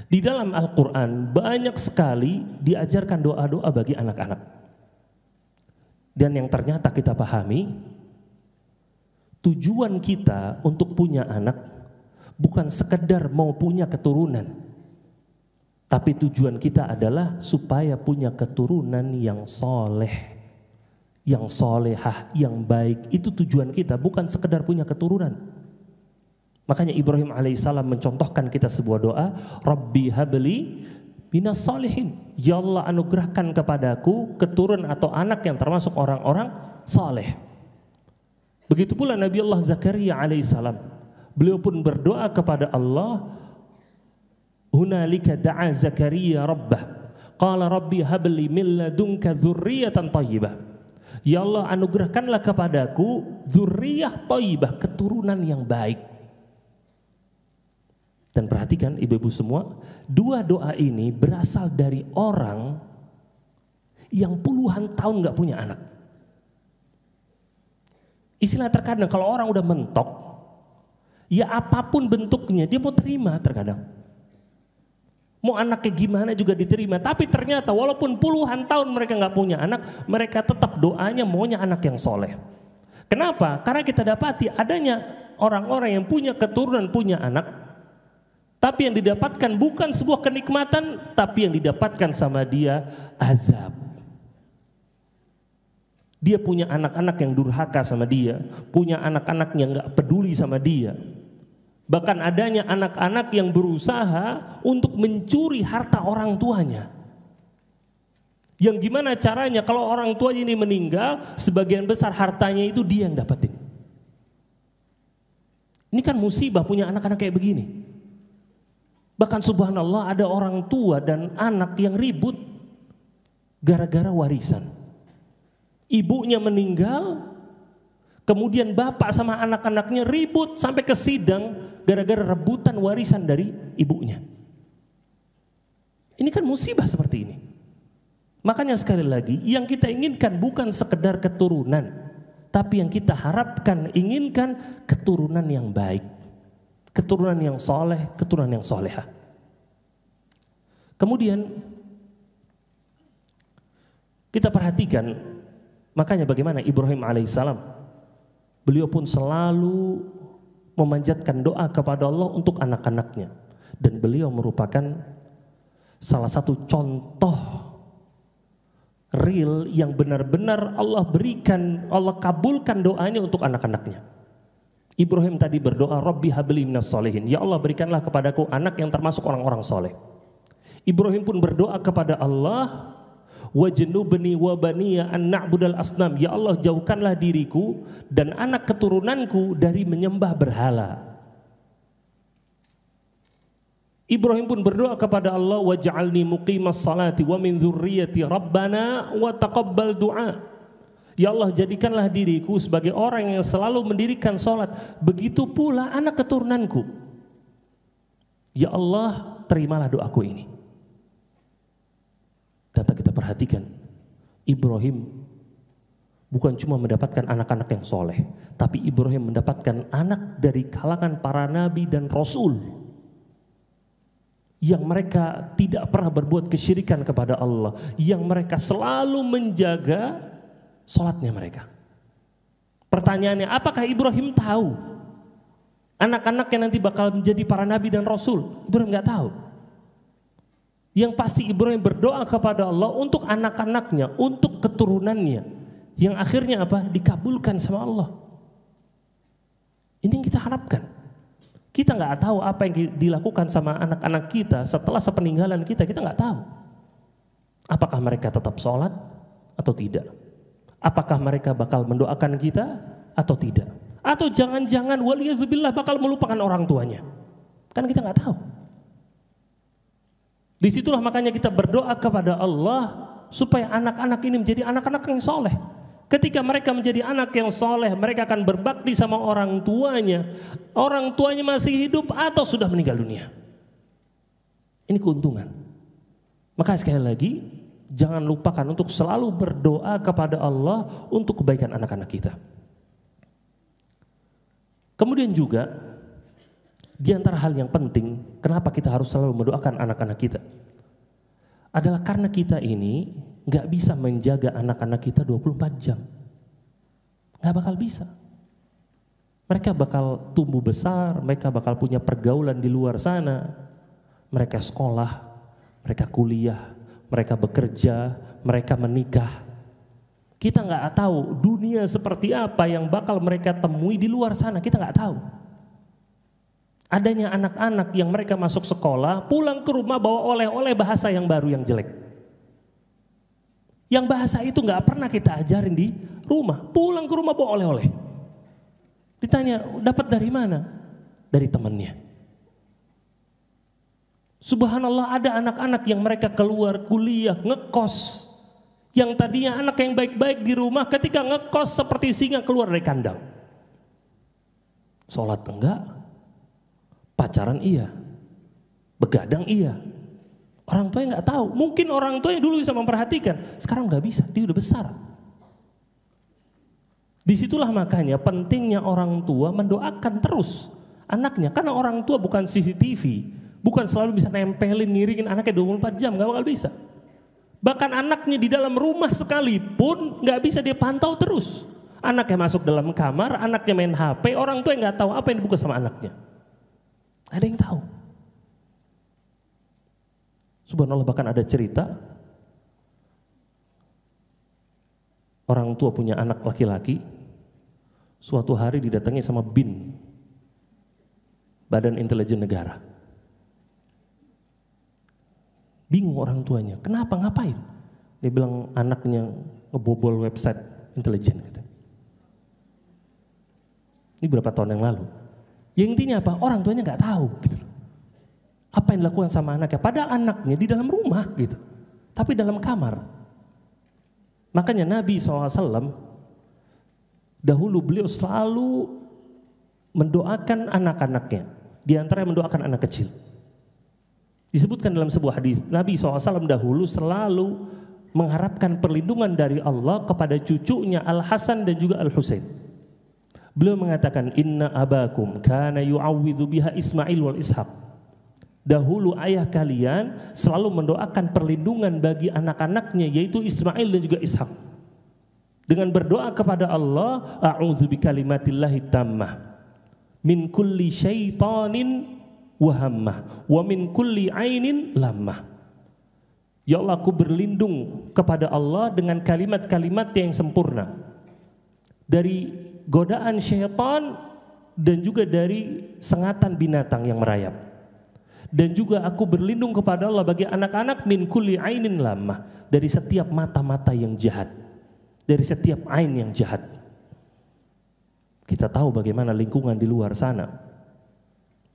di dalam Al-Quran banyak sekali diajarkan doa-doa bagi anak-anak. Dan yang ternyata kita pahami, tujuan kita untuk punya anak bukan sekedar mau punya keturunan, tapi tujuan kita adalah supaya punya keturunan yang soleh, yang solehah, yang baik. Itu tujuan kita, bukan sekedar punya keturunan. Makanya Ibrahim alaihissalam mencontohkan kita sebuah doa, Rabbi habli minas solihin, ya Allah anugerahkan kepadaku keturunan atau anak yang termasuk orang-orang soleh. Begitu pula Nabi Allah Zakaria alaihissalam, beliau pun berdoa kepada Allah, hunalika da'a Zakaria rabbah, qala rabbi habli min ladunka dzurriyyatan thayyibah. Ya Allah anugerahkanlah kepadaku dzurriyyah thayyibah, keturunan yang baik. Dan perhatikan ibu-ibu semua, dua doa ini berasal dari orang yang puluhan tahun gak punya anak. Istilah terkadang kalau orang udah mentok, ya apapun bentuknya dia mau terima terkadang. Mau anaknya gimana juga diterima. Tapi ternyata walaupun puluhan tahun mereka gak punya anak, mereka tetap doanya maunya anak yang soleh. Kenapa? Karena kita dapati adanya orang-orang yang punya keturunan, punya anak, tapi yang didapatkan bukan sebuah kenikmatan, tapi yang didapatkan sama dia azab. Dia punya anak-anak yang durhaka sama dia, punya anak-anak yang gak peduli sama dia. Bahkan adanya anak-anak yang berusaha untuk mencuri harta orang tuanya. Yang gimana caranya kalau orang tua ini meninggal, sebagian besar hartanya itu dia yang dapetin. Ini kan musibah punya anak-anak kayak begini. Bahkan subhanallah ada orang tua dan anak yang ribut gara-gara warisan. Ibunya meninggal, kemudian bapak sama anak-anaknya ribut sampai ke sidang gara-gara rebutan warisan dari ibunya. Ini kan musibah seperti ini. Makanya sekali lagi, yang kita inginkan bukan sekedar keturunan, tapi yang kita harapkan, inginkan keturunan yang baik, keturunan yang soleh, keturunan yang solehah. Kemudian kita perhatikan, makanya bagaimana Ibrahim alaihissalam, beliau pun selalu memanjatkan doa kepada Allah untuk anak-anaknya, dan beliau merupakan salah satu contoh real yang benar-benar Allah berikan, Allah kabulkan doanya untuk anak-anaknya. Ibrahim tadi berdoa, Rabbi habli minas solihin, ya Allah berikanlah kepadaku anak yang termasuk orang-orang soleh. Ibrahim pun berdoa kepada Allah, wajnubni wa baniya an na'budal asnam, ya Allah jauhkanlah diriku dan anak keturunanku dari menyembah berhala. Ibrahim pun berdoa kepada Allah, waj'alni muqimas salati wa min dzurriyyati rabbana wa taqabbal du'a. Ya Allah jadikanlah diriku sebagai orang yang selalu mendirikan salat, begitu pula anak keturunanku. Ya Allah terimalah doaku ini. Tata kita perhatikan, Ibrahim bukan cuma mendapatkan anak-anak yang soleh, tapi Ibrahim mendapatkan anak dari kalangan para nabi dan rasul yang mereka tidak pernah berbuat kesyirikan kepada Allah, yang mereka selalu menjaga sholatnya mereka. Pertanyaannya, apakah Ibrahim tahu anak-anak yang nanti bakal menjadi para nabi dan rasul? Ibrahim nggak tahu. Yang pasti Ibrahim berdoa kepada Allah untuk anak-anaknya, untuk keturunannya, yang akhirnya apa? Dikabulkan sama Allah. Ini yang kita harapkan. Kita nggak tahu apa yang dilakukan sama anak-anak kita setelah sepeninggalan kita nggak tahu. Apakah mereka tetap sholat atau tidak? Apakah mereka bakal mendoakan kita atau tidak? Atau jangan-jangan waliyadzubillah bakal melupakan orang tuanya? Kan kita nggak tahu. Disitulah makanya kita berdoa kepada Allah supaya anak-anak ini menjadi anak-anak yang soleh. Ketika mereka menjadi anak yang soleh, mereka akan berbakti sama orang tuanya. Orang tuanya masih hidup atau sudah meninggal dunia. Ini keuntungan. Maka sekali lagi, jangan lupakan untuk selalu berdoa kepada Allah untuk kebaikan anak-anak kita. Kemudian juga, di antara hal yang penting, kenapa kita harus selalu mendoakan anak-anak kita, adalah karena kita ini gak bisa menjaga anak-anak kita 24 jam. Gak bakal bisa. Mereka bakal tumbuh besar, mereka bakal punya pergaulan di luar sana. Mereka sekolah, mereka kuliah, mereka bekerja, mereka menikah. Kita gak tahu dunia seperti apa yang bakal mereka temui di luar sana, kita gak tahu. Adanya anak-anak yang mereka masuk sekolah, pulang ke rumah bawa oleh-oleh bahasa yang baru yang jelek. Yang bahasa itu nggak pernah kita ajarin di rumah, pulang ke rumah bawa oleh-oleh. Ditanya, dapat dari mana? Dari temannya. Subhanallah, ada anak-anak yang mereka keluar kuliah, ngekos. Yang tadinya anak yang baik-baik di rumah, ketika ngekos seperti singa keluar dari kandang. Sholat enggak, pacaran iya, begadang iya. Orang tuanya nggak tahu, mungkin orang tuanya dulu bisa memperhatikan, sekarang nggak bisa, dia udah besar. Disitulah makanya pentingnya orang tua mendoakan terus anaknya, karena orang tua bukan CCTV, bukan selalu bisa nempelin, ngiringin anaknya 24 jam, nggak bakal bisa. Bahkan anaknya di dalam rumah sekalipun nggak bisa dia pantau terus. Anaknya masuk dalam kamar, anaknya main HP, orang tua yang nggak tahu apa yang dibuka sama anaknya. Ada yang tahu. Subhanallah, bahkan ada cerita orang tua punya anak laki-laki, suatu hari didatangi sama BIN, Badan Intelijen Negara. Bingung orang tuanya, kenapa, ngapain? Dia bilang anaknya ngebobol website intelijen. Gitu. Ini berapa tahun yang lalu. Ya intinya apa? Orang tuanya nggak tahu. Gitu. Apa yang dilakukan sama anaknya? Padahal anaknya di dalam rumah gitu, tapi dalam kamar. Makanya Nabi SAW dahulu beliau selalu mendoakan anak-anaknya. Di antara mendoakan anak kecil. Disebutkan dalam sebuah hadis, Nabi SAW dahulu selalu mengharapkan perlindungan dari Allah kepada cucunya Al-Hasan dan juga Al-Husain. Beliau mengatakan, Inna abakum kana yu'awwidhu biha Ismail wal Ishaq. Dahulu ayah kalian selalu mendoakan perlindungan bagi anak-anaknya, yaitu Ismail dan juga Ishak, dengan berdoa kepada Allah, a'udzu bikalimatillahi tammah min kulli syaitanin wa hammah wa min kulli ainin lammah. Ya Allah, aku berlindung kepada Allah dengan kalimat-kalimat yang sempurna dari godaan syaitan dan juga dari sengatan binatang yang merayap. Dan juga aku berlindung kepada Allah bagi anak-anak min kulli ainin lammah, dari setiap mata-mata yang jahat, dari setiap ain yang jahat. Kita tahu bagaimana lingkungan di luar sana,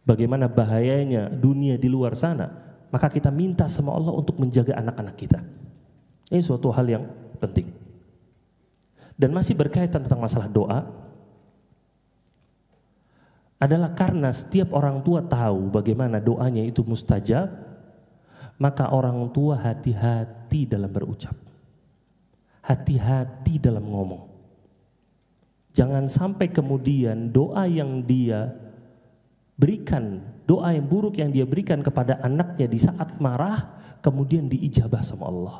bagaimana bahayanya dunia di luar sana, maka kita minta sama Allah untuk menjaga anak-anak kita. Ini suatu hal yang penting. Dan masih berkaitan tentang masalah doa, adalah karena setiap orang tua tahu bagaimana doanya itu mustajab, maka orang tua hati-hati dalam berucap, hati-hati dalam ngomong. Jangan sampai kemudian doa yang dia berikan, doa yang buruk yang dia berikan kepada anaknya di saat marah, kemudian diijabah sama Allah.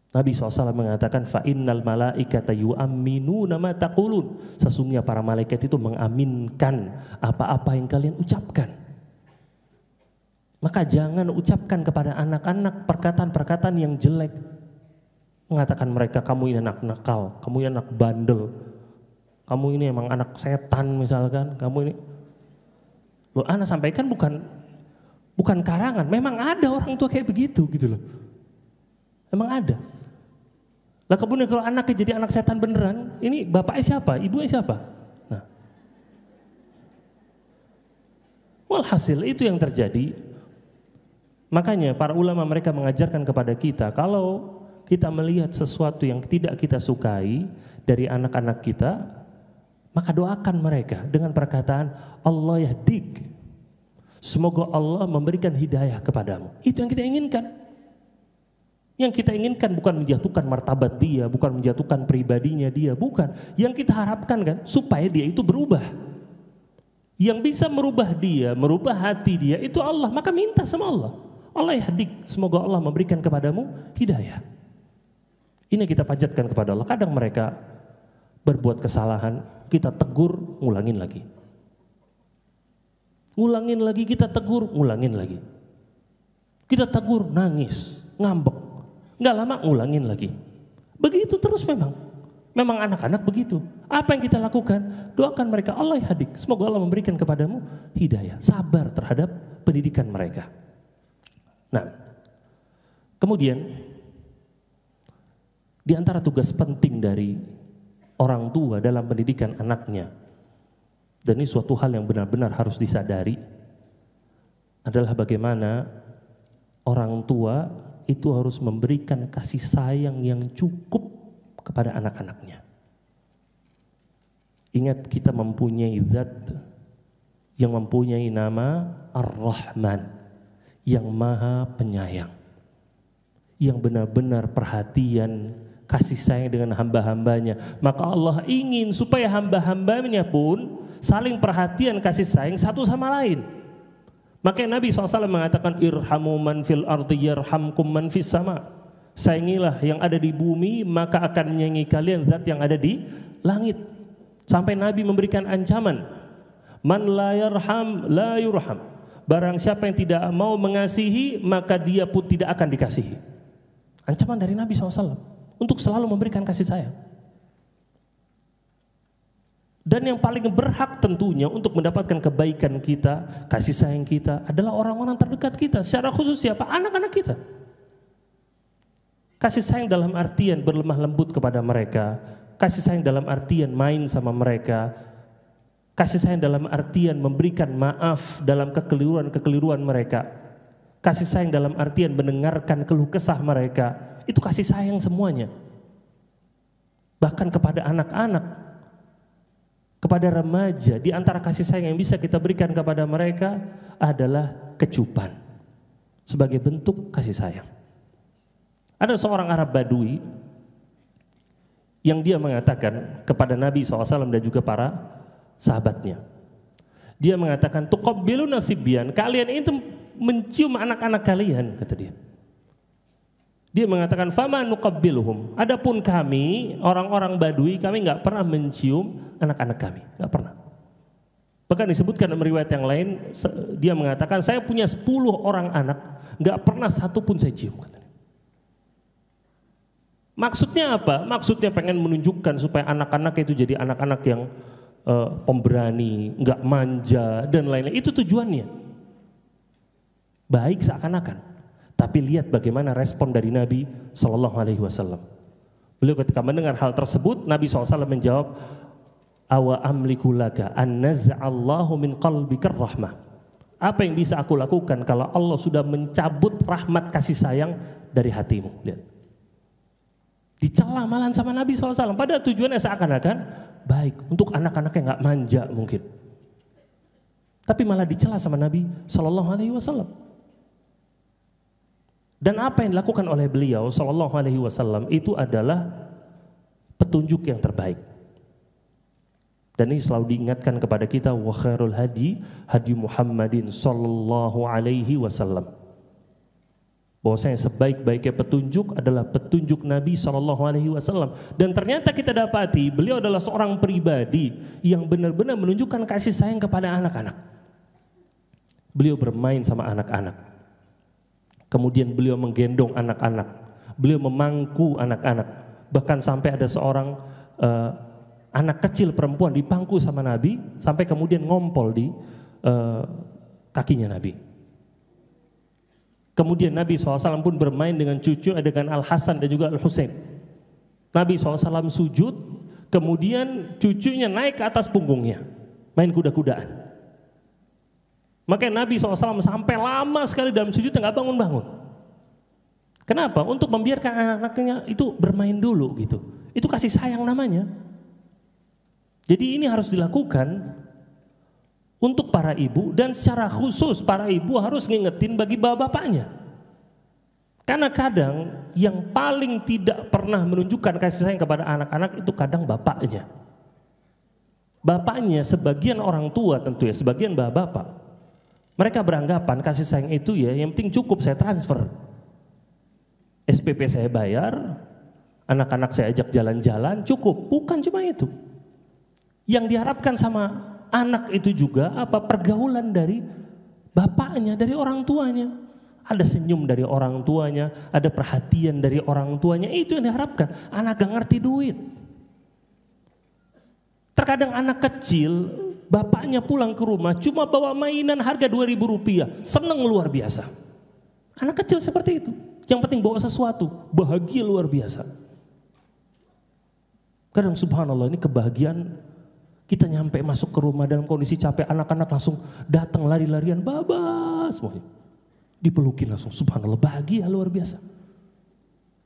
Nabi SAW mengatakan, fa innal malaikata yu'amminuna ma taqulun. Sesungguhnya para malaikat itu mengaminkan apa-apa yang kalian ucapkan. Maka jangan ucapkan kepada anak-anak perkataan-perkataan yang jelek. Mengatakan mereka, kamu ini anak nakal, kamu ini anak bandel, kamu ini emang anak setan misalkan, kamu ini. Loh, anak sampaikan bukan karangan, memang ada orang tua kayak begitu gitu loh. Memang ada. Lah kemudian kalau anaknya jadi anak setan beneran, ini bapaknya siapa? Ibunya siapa? Nah, walhasil itu yang terjadi. Makanya para ulama mereka mengajarkan kepada kita, kalau kita melihat sesuatu yang tidak kita sukai dari anak-anak kita, maka doakan mereka dengan perkataan Allah yahdik. Semoga Allah memberikan hidayah kepadamu. Itu yang kita inginkan. Yang kita inginkan bukan menjatuhkan martabat dia, bukan menjatuhkan pribadinya dia, bukan. Yang kita harapkan kan supaya dia itu berubah. Yang bisa merubah dia, merubah hati dia itu Allah. Maka minta sama Allah. Allah yahdik, semoga Allah memberikan kepadamu hidayah. Ini kita panjatkan kepada Allah. Kadang mereka berbuat kesalahan, kita tegur, ngulangin lagi. Ngulangin lagi, kita tegur, ngulangin lagi. Kita tegur, nangis, ngambek. Nggak lama ngulangin lagi. Begitu terus memang. Memang anak-anak begitu. Apa yang kita lakukan? Doakan mereka, Allah yahdik. Semoga Allah memberikan kepadamu hidayah. Sabar terhadap pendidikan mereka. Nah, kemudian di antara tugas penting dari orang tua dalam pendidikan anaknya, dan ini suatu hal yang benar-benar harus disadari, adalah bagaimana orang tua itu harus memberikan kasih sayang yang cukup kepada anak-anaknya. Ingat, kita mempunyai zat yang mempunyai nama Ar-Rahman, yang maha penyayang, yang benar-benar perhatian, kasih sayang dengan hamba-hambanya. Maka Allah ingin supaya hamba-hambanya pun saling perhatian, kasih sayang satu sama lain. Makanya Nabi SAW mengatakan, irhamu man fil ardi yarhamkum man fis sama. Sayangilah yang ada di bumi, maka akan menyayangi kalian zat yang ada di langit. Sampai Nabi memberikan ancaman, man la yarham la yurham. Barang siapa yang tidak mau mengasihi, maka dia pun tidak akan dikasihi. Ancaman dari Nabi SAW untuk selalu memberikan kasih sayang. Dan yang paling berhak tentunya untuk mendapatkan kebaikan kita, kasih sayang kita adalah orang-orang terdekat kita. Secara khusus siapa? Anak-anak kita. Kasih sayang dalam artian berlemah lembut kepada mereka. Kasih sayang dalam artian main sama mereka. Kasih sayang dalam artian memberikan maaf dalam kekeliruan-kekeliruan mereka. Kasih sayang dalam artian mendengarkan keluh kesah mereka. Itu kasih sayang semuanya. Bahkan kepada anak-anak, kepada remaja, di antara kasih sayang yang bisa kita berikan kepada mereka adalah kecupan sebagai bentuk kasih sayang. Ada seorang Arab Badui yang dia mengatakan kepada Nabi SAW dan juga para sahabatnya, Dia mengatakan tuqabbiluna sibyan, kalian itu mencium anak-anak kalian, kata dia. Dia mengatakan fama nuqabbiluhum, adapun kami orang-orang Badui kami enggak pernah mencium anak-anak kami, enggak pernah. Bahkan disebutkan dalam riwayat yang lain, dia mengatakan saya punya 10 orang anak, enggak pernah satu pun saya cium, katanya. Maksudnya apa? Maksudnya pengen menunjukkan supaya anak-anak itu jadi anak-anak yang pemberani, enggak manja dan lain-lain. Itu tujuannya. Baik seakan-akan. Tapi lihat bagaimana respon dari Nabi Shallallahu Alaihi Wasallam. Beliau ketika mendengar hal tersebut, Nabi SAW menjawab, awa amliku laka an naz'allahu min qalbikar rahmah. Apa yang bisa aku lakukan kalau Allah sudah mencabut rahmat kasih sayang dari hatimu? Lihat. Dicela malahan sama Nabi SAW. Padahal tujuannya seakan-akan baik untuk anak-anak yang nggak manja mungkin. Tapi malah dicela sama Nabi Shallallahu Alaihi Wasallam. Dan apa yang dilakukan oleh beliau Shallallahu Alaihi Wasallam itu adalah petunjuk yang terbaik. Dan ini selalu diingatkan kepada kita, wa khairul hadi hadi Muhammadin Shallallahu Alaihi Wasallam. Bahwasanya sebaik-baiknya petunjuk adalah petunjuk Nabi Shallallahu Alaihi Wasallam. Dan ternyata kita dapati beliau adalah seorang pribadi yang benar-benar menunjukkan kasih sayang kepada anak-anak. Beliau bermain sama anak-anak. Kemudian beliau menggendong anak-anak, beliau memangku anak-anak, bahkan sampai ada seorang anak kecil perempuan dipangku sama Nabi, sampai kemudian ngompol di kakinya Nabi. Kemudian Nabi SAW pun bermain dengan cucu, dengan Al-Hasan dan juga Al-Husain. Nabi SAW sujud, kemudian cucunya naik ke atas punggungnya, main kuda-kudaan. Makanya Nabi SAW sampai lama sekali dalam sujud nggak bangun-bangun. Kenapa? Untuk membiarkan anak-anaknya itu bermain dulu gitu. Itu kasih sayang namanya. Jadi ini harus dilakukan untuk para ibu, dan secara khusus para ibu harus ngingetin bagi bapak-bapaknya. Karena kadang yang paling tidak pernah menunjukkan kasih sayang kepada anak-anak itu kadang bapaknya. Bapaknya sebagian orang tua tentu ya, sebagian bapak-bapak. Mereka beranggapan kasih sayang itu ya yang penting cukup saya transfer. SPP saya bayar, anak-anak saya ajak jalan-jalan, cukup. Bukan cuma itu. Yang diharapkan sama anak itu juga apa? Pergaulan dari bapaknya, dari orang tuanya. Ada senyum dari orang tuanya, ada perhatian dari orang tuanya, itu yang diharapkan. Anak gak ngerti duit. Terkadang anak kecil, bapaknya pulang ke rumah cuma bawa mainan harga Rp2.000, seneng luar biasa. Anak kecil seperti itu, yang penting bawa sesuatu, bahagia luar biasa. Kadang subhanallah ini kebahagiaan, kita nyampe masuk ke rumah dalam kondisi capek, anak-anak langsung datang lari-larian, baba semuanya. Dipelukin langsung, subhanallah bahagia luar biasa.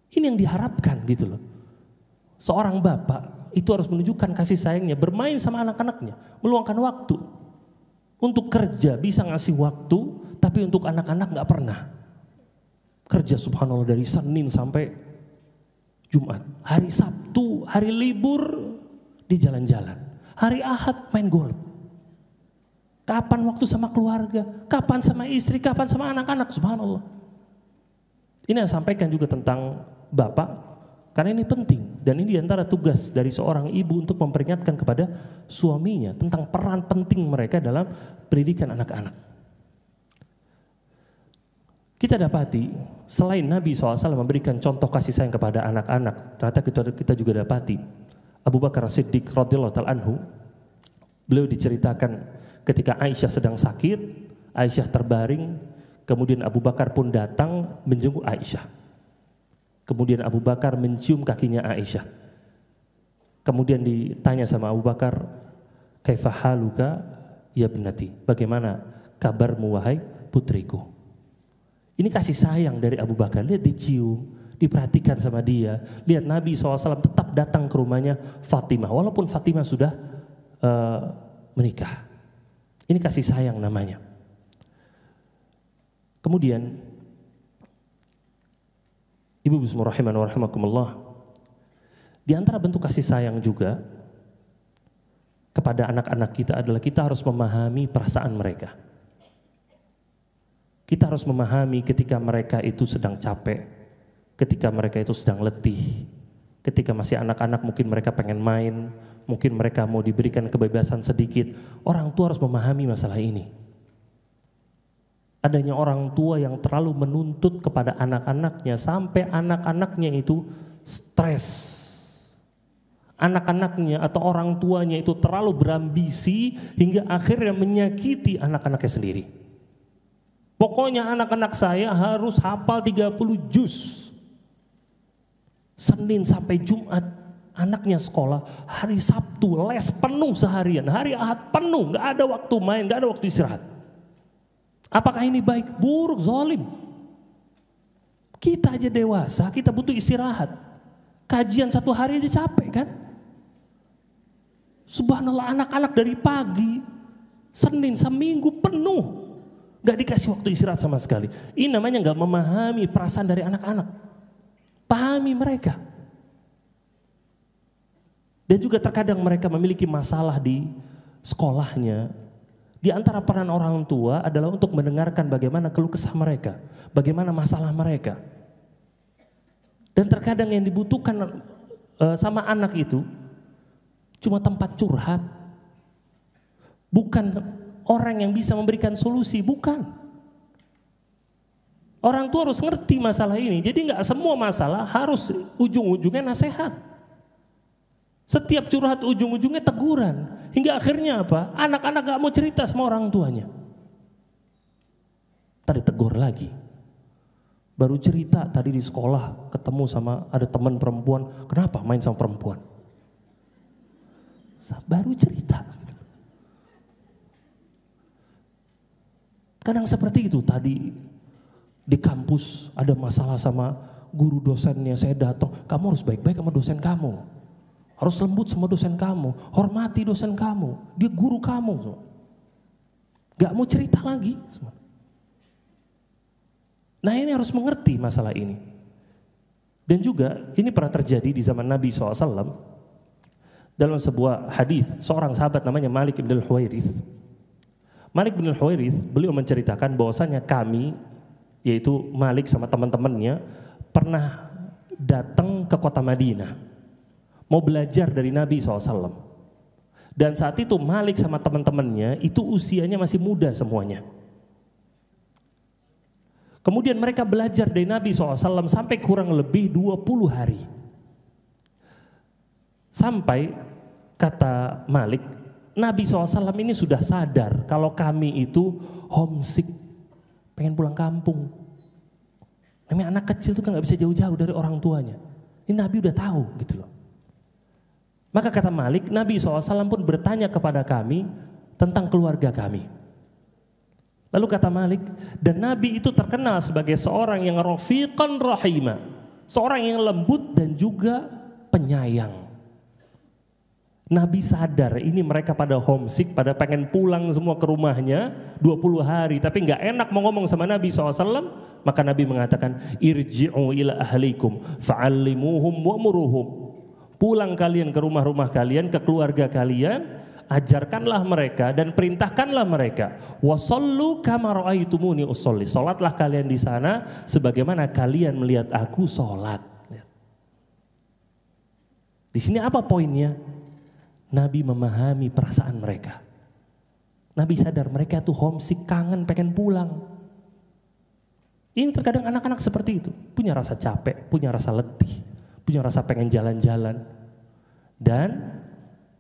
Ini yang diharapkan gitu loh. Seorang bapak itu harus menunjukkan kasih sayangnya, bermain sama anak-anaknya, meluangkan waktu. Untuk kerja bisa ngasih waktu, tapi untuk anak-anak gak pernah. Kerja subhanallah dari Senin sampai Jumat. Hari Sabtu, hari libur di jalan-jalan. Hari Ahad main golf. Kapan waktu sama keluarga, kapan sama istri, kapan sama anak-anak, subhanallah. Ini yang sampaikan juga tentang bapak. Karena ini penting, dan ini diantara tugas dari seorang ibu untuk memperingatkan kepada suaminya tentang peran penting mereka dalam pendidikan anak-anak. Kita dapati, selain Nabi SAW memberikan contoh kasih sayang kepada anak-anak, ternyata kita juga dapati Abu Bakar As-Siddiq radhiyallahu ta'ala anhu, beliau diceritakan ketika Aisyah sedang sakit, Aisyah terbaring, kemudian Abu Bakar pun datang menjenguk Aisyah. Kemudian Abu Bakar mencium kakinya Aisyah. Kemudian ditanya sama Abu Bakar, "Kaifa haluka ya ibnati?" Bagaimana kabarmu wahai putriku? Ini kasih sayang dari Abu Bakar. Lihat dicium, diperhatikan sama dia. Lihat Nabi SAW tetap datang ke rumahnya Fatimah, walaupun Fatimah sudah menikah. Ini kasih sayang namanya. Kemudian Ibu bismillah rahimani wa rahimakumullah, di antara bentuk kasih sayang juga kepada kepada anak-anak kita adalah kita harus memahami perasaan mereka. Kita harus memahami ketika mereka itu sedang capek, ketika mereka itu sedang letih, ketika masih anak-anak mungkin mereka pengen main, mungkin mereka mau diberikan kebebasan sedikit. Orang tua harus memahami masalah ini. Adanya orang tua yang terlalu menuntut kepada anak-anaknya sampai anak-anaknya itu stres. Anak-anaknya atau orang tuanya itu terlalu berambisi hingga akhirnya menyakiti anak-anaknya sendiri. Pokoknya anak-anak saya harus hafal 30 juz. Senin sampai Jumat anaknya sekolah, hari Sabtu les penuh seharian, hari Ahad penuh, gak ada waktu main, gak ada waktu istirahat. Apakah ini baik? Buruk, zalim. Kita aja dewasa, kita butuh istirahat. Kajian 1 hari aja capek kan? Subhanallah, anak-anak dari pagi, Senin seminggu penuh, gak dikasih waktu istirahat sama sekali. Ini namanya gak memahami perasaan dari anak-anak. Pahami mereka. Dan juga terkadang mereka memiliki masalah di sekolahnya. Di antara peran orang tua adalah untuk mendengarkan bagaimana keluh kesah mereka, bagaimana masalah mereka. Dan terkadang yang dibutuhkan sama anak itu cuma tempat curhat, bukan orang yang bisa memberikan solusi, bukan. Orang tua harus ngerti masalah ini, jadi nggak semua masalah harus ujung-ujungnya nasihat. Setiap curhat ujung-ujungnya teguran, hingga akhirnya apa? Anak-anak nggak mau cerita sama orang tuanya. Tadi tegur lagi, baru cerita tadi di sekolah ketemu sama ada teman perempuan, kenapa main sama perempuan? Baru cerita. Kadang seperti itu tadi di kampus ada masalah sama guru dosennya, saya datang, kamu harus baik-baik sama dosen kamu. Harus lembut sama dosen kamu, hormati dosen kamu, dia guru kamu. Gak mau cerita lagi. Nah ini harus mengerti masalah ini. Dan juga ini pernah terjadi di zaman Nabi SAW. Dalam sebuah hadis, seorang sahabat namanya Malik bin al-Huwairits. Malik bin al-Huwairits, beliau menceritakan bahwasanya kami, yaitu Malik sama teman-temannya, pernah datang ke kota Madinah, mau belajar dari Nabi SAW. Dan saat itu Malik sama teman-temannya itu usianya masih muda semuanya. Kemudian mereka belajar dari Nabi SAW sampai kurang lebih 20 hari. Sampai kata Malik, Nabi SAW ini sudah sadar kalau kami itu homesick, pengen pulang kampung. Namanya anak kecil itu kan gak bisa jauh-jauh dari orang tuanya. Ini Nabi udah tahu gitu loh. Maka kata Malik, Nabi SAW pun bertanya kepada kami tentang keluarga kami. Lalu kata Malik, dan Nabi itu terkenal sebagai seorang yang rafiqan rahimah, seorang yang lembut dan juga penyayang. Nabi sadar ini mereka pada homesick, pada pengen pulang semua ke rumahnya 20 hari, tapi gak enak mau ngomong sama Nabi SAW. Maka Nabi mengatakan, irji'u ila ahlikum fa'allimuhum wa'muruhum. Pulang kalian ke rumah-rumah kalian, ke keluarga kalian, ajarkanlah mereka dan perintahkanlah mereka. Wasallu kama ra'aitumuni usolli. Salatlah kalian di sana sebagaimana kalian melihat aku salat. Di sini apa poinnya? Nabi memahami perasaan mereka. Nabi sadar mereka tuh homesick, kangen, pengen pulang. Ini terkadang anak-anak seperti itu, punya rasa capek, punya rasa letih, punya rasa pengen jalan-jalan. Dan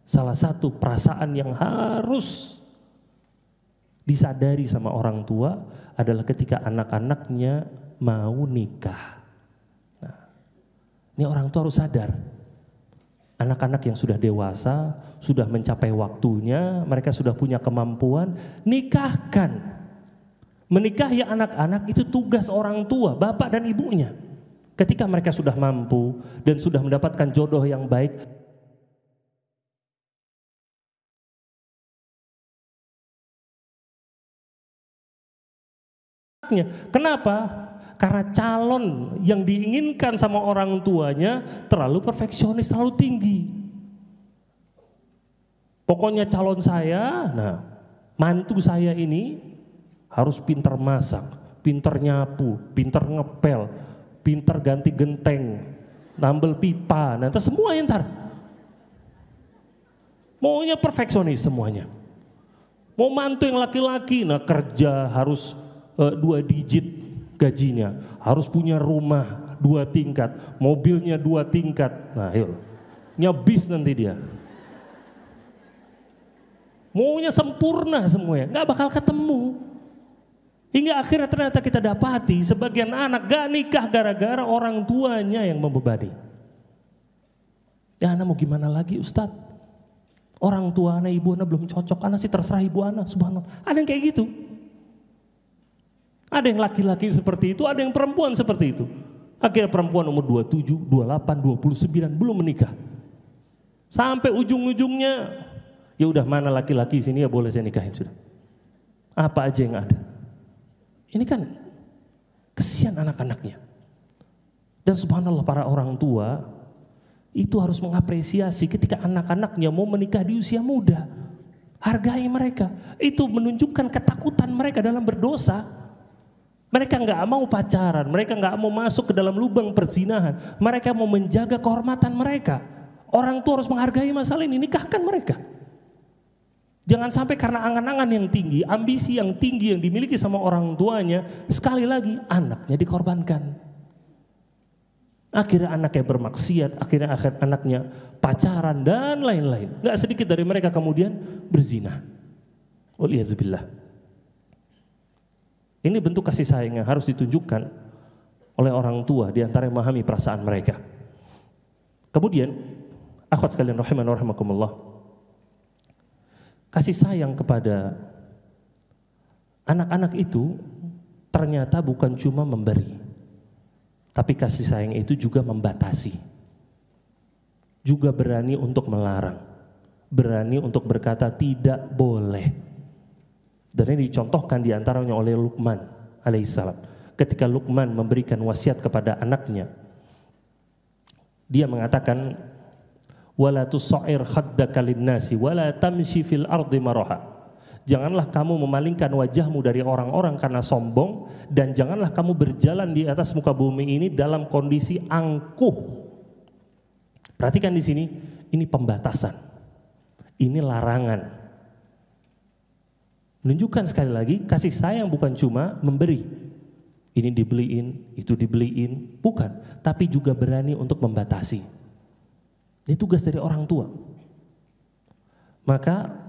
salah satu perasaan yang harus disadari sama orang tua adalah ketika anak-anaknya mau nikah. Nah, ini orang tua harus sadar. Anak-anak yang sudah dewasa, sudah mencapai waktunya, mereka sudah punya kemampuan, nikahkan. Menikahi anak-anak itu tugas orang tua, bapak dan ibunya. Ketika mereka sudah mampu dan sudah mendapatkan jodoh yang baik, kenapa? Karena calon yang diinginkan sama orang tuanya terlalu perfeksionis, terlalu tinggi. Pokoknya calon saya, nah mantu saya ini harus pintar masak, pintar nyapu, pintar ngepel, pintar ganti genteng, nambel pipa, nanti semua ntar. Maunya perfeksionis semuanya. Mau mantu yang laki-laki, nah kerja harus 2 digit gajinya, harus punya rumah 2 tingkat, mobilnya 2 tingkat. Nah, ayo, nyabis nanti dia. Maunya sempurna semuanya, nggak bakal ketemu. Hingga akhirnya ternyata kita dapati sebagian anak gak nikah gara-gara orang tuanya yang membebani. Ya anak mau gimana lagi Ustadz? Orang tua anak, ibu anak belum cocok, anak sih terserah ibu anak, subhanallah. Ada yang kayak gitu. Ada yang laki-laki seperti itu, ada yang perempuan seperti itu. Akhirnya perempuan umur 27, 28, 29 belum menikah. Sampai ujung-ujungnya, ya udah mana laki-laki sini ya boleh saya nikahin sudah. Apa aja yang ada. Ini kan kesian anak-anaknya. Dan subhanallah para orang tua itu harus mengapresiasi ketika anak-anaknya mau menikah di usia muda. Hargai mereka. Itu menunjukkan ketakutan mereka dalam berdosa. Mereka nggak mau pacaran, mereka nggak mau masuk ke dalam lubang perzinahan. Mereka mau menjaga kehormatan mereka. Orang tua harus menghargai masalah ini, nikahkan mereka. Jangan sampai karena angan-angan yang tinggi, ambisi yang tinggi yang dimiliki sama orang tuanya, sekali lagi anaknya dikorbankan. Akhirnya anaknya bermaksiat, akhirnya anaknya pacaran dan lain-lain. Gak sedikit dari mereka kemudian berzina. Waliyadzubillah. Ini bentuk kasih sayang yang harus ditunjukkan oleh orang tua di antara yang memahami perasaan mereka. Kemudian, akhwat sekalian rahiman wa rahimakumullah, kasih sayang kepada anak-anak itu ternyata bukan cuma memberi. Tapi kasih sayang itu juga membatasi. Juga berani untuk melarang. Berani untuk berkata tidak boleh. Dan ini dicontohkan diantaranya oleh Luqman alaihissalam. Ketika Luqman memberikan wasiat kepada anaknya, dia mengatakan, wala tusa'ir khaddaka linnasi wala tamshi fil ardi maraha. Janganlah kamu memalingkan wajahmu dari orang-orang karena sombong, dan janganlah kamu berjalan di atas muka bumi ini dalam kondisi angkuh. Perhatikan di sini, ini pembatasan. Ini larangan. Menunjukkan sekali lagi kasih sayang bukan cuma memberi. Ini dibeliin, itu dibeliin, bukan, tapi juga berani untuk membatasi. Ini tugas dari orang tua. Maka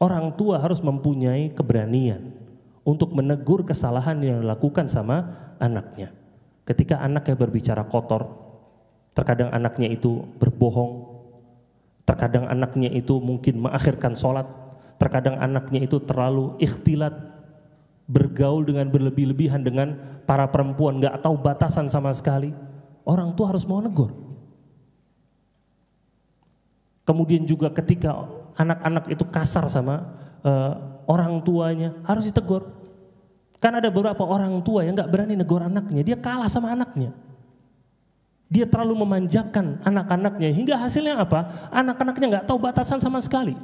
orang tua harus mempunyai keberanian untuk menegur kesalahan yang dilakukan sama anaknya. Ketika anaknya berbicara kotor, terkadang anaknya itu berbohong, terkadang anaknya itu mungkin mengakhirkan sholat, terkadang anaknya itu terlalu ikhtilat, bergaul dengan berlebih-lebihan dengan para perempuan, gak tahu batasan sama sekali. Orang tua harus mau negur. Kemudian juga ketika anak-anak itu kasar sama orang tuanya, harus ditegur. Kan ada beberapa orang tua yang gak berani negur anaknya, dia kalah sama anaknya. Dia terlalu memanjakan anak-anaknya hingga hasilnya apa? Anak-anaknya gak tahu batasan sama sekali.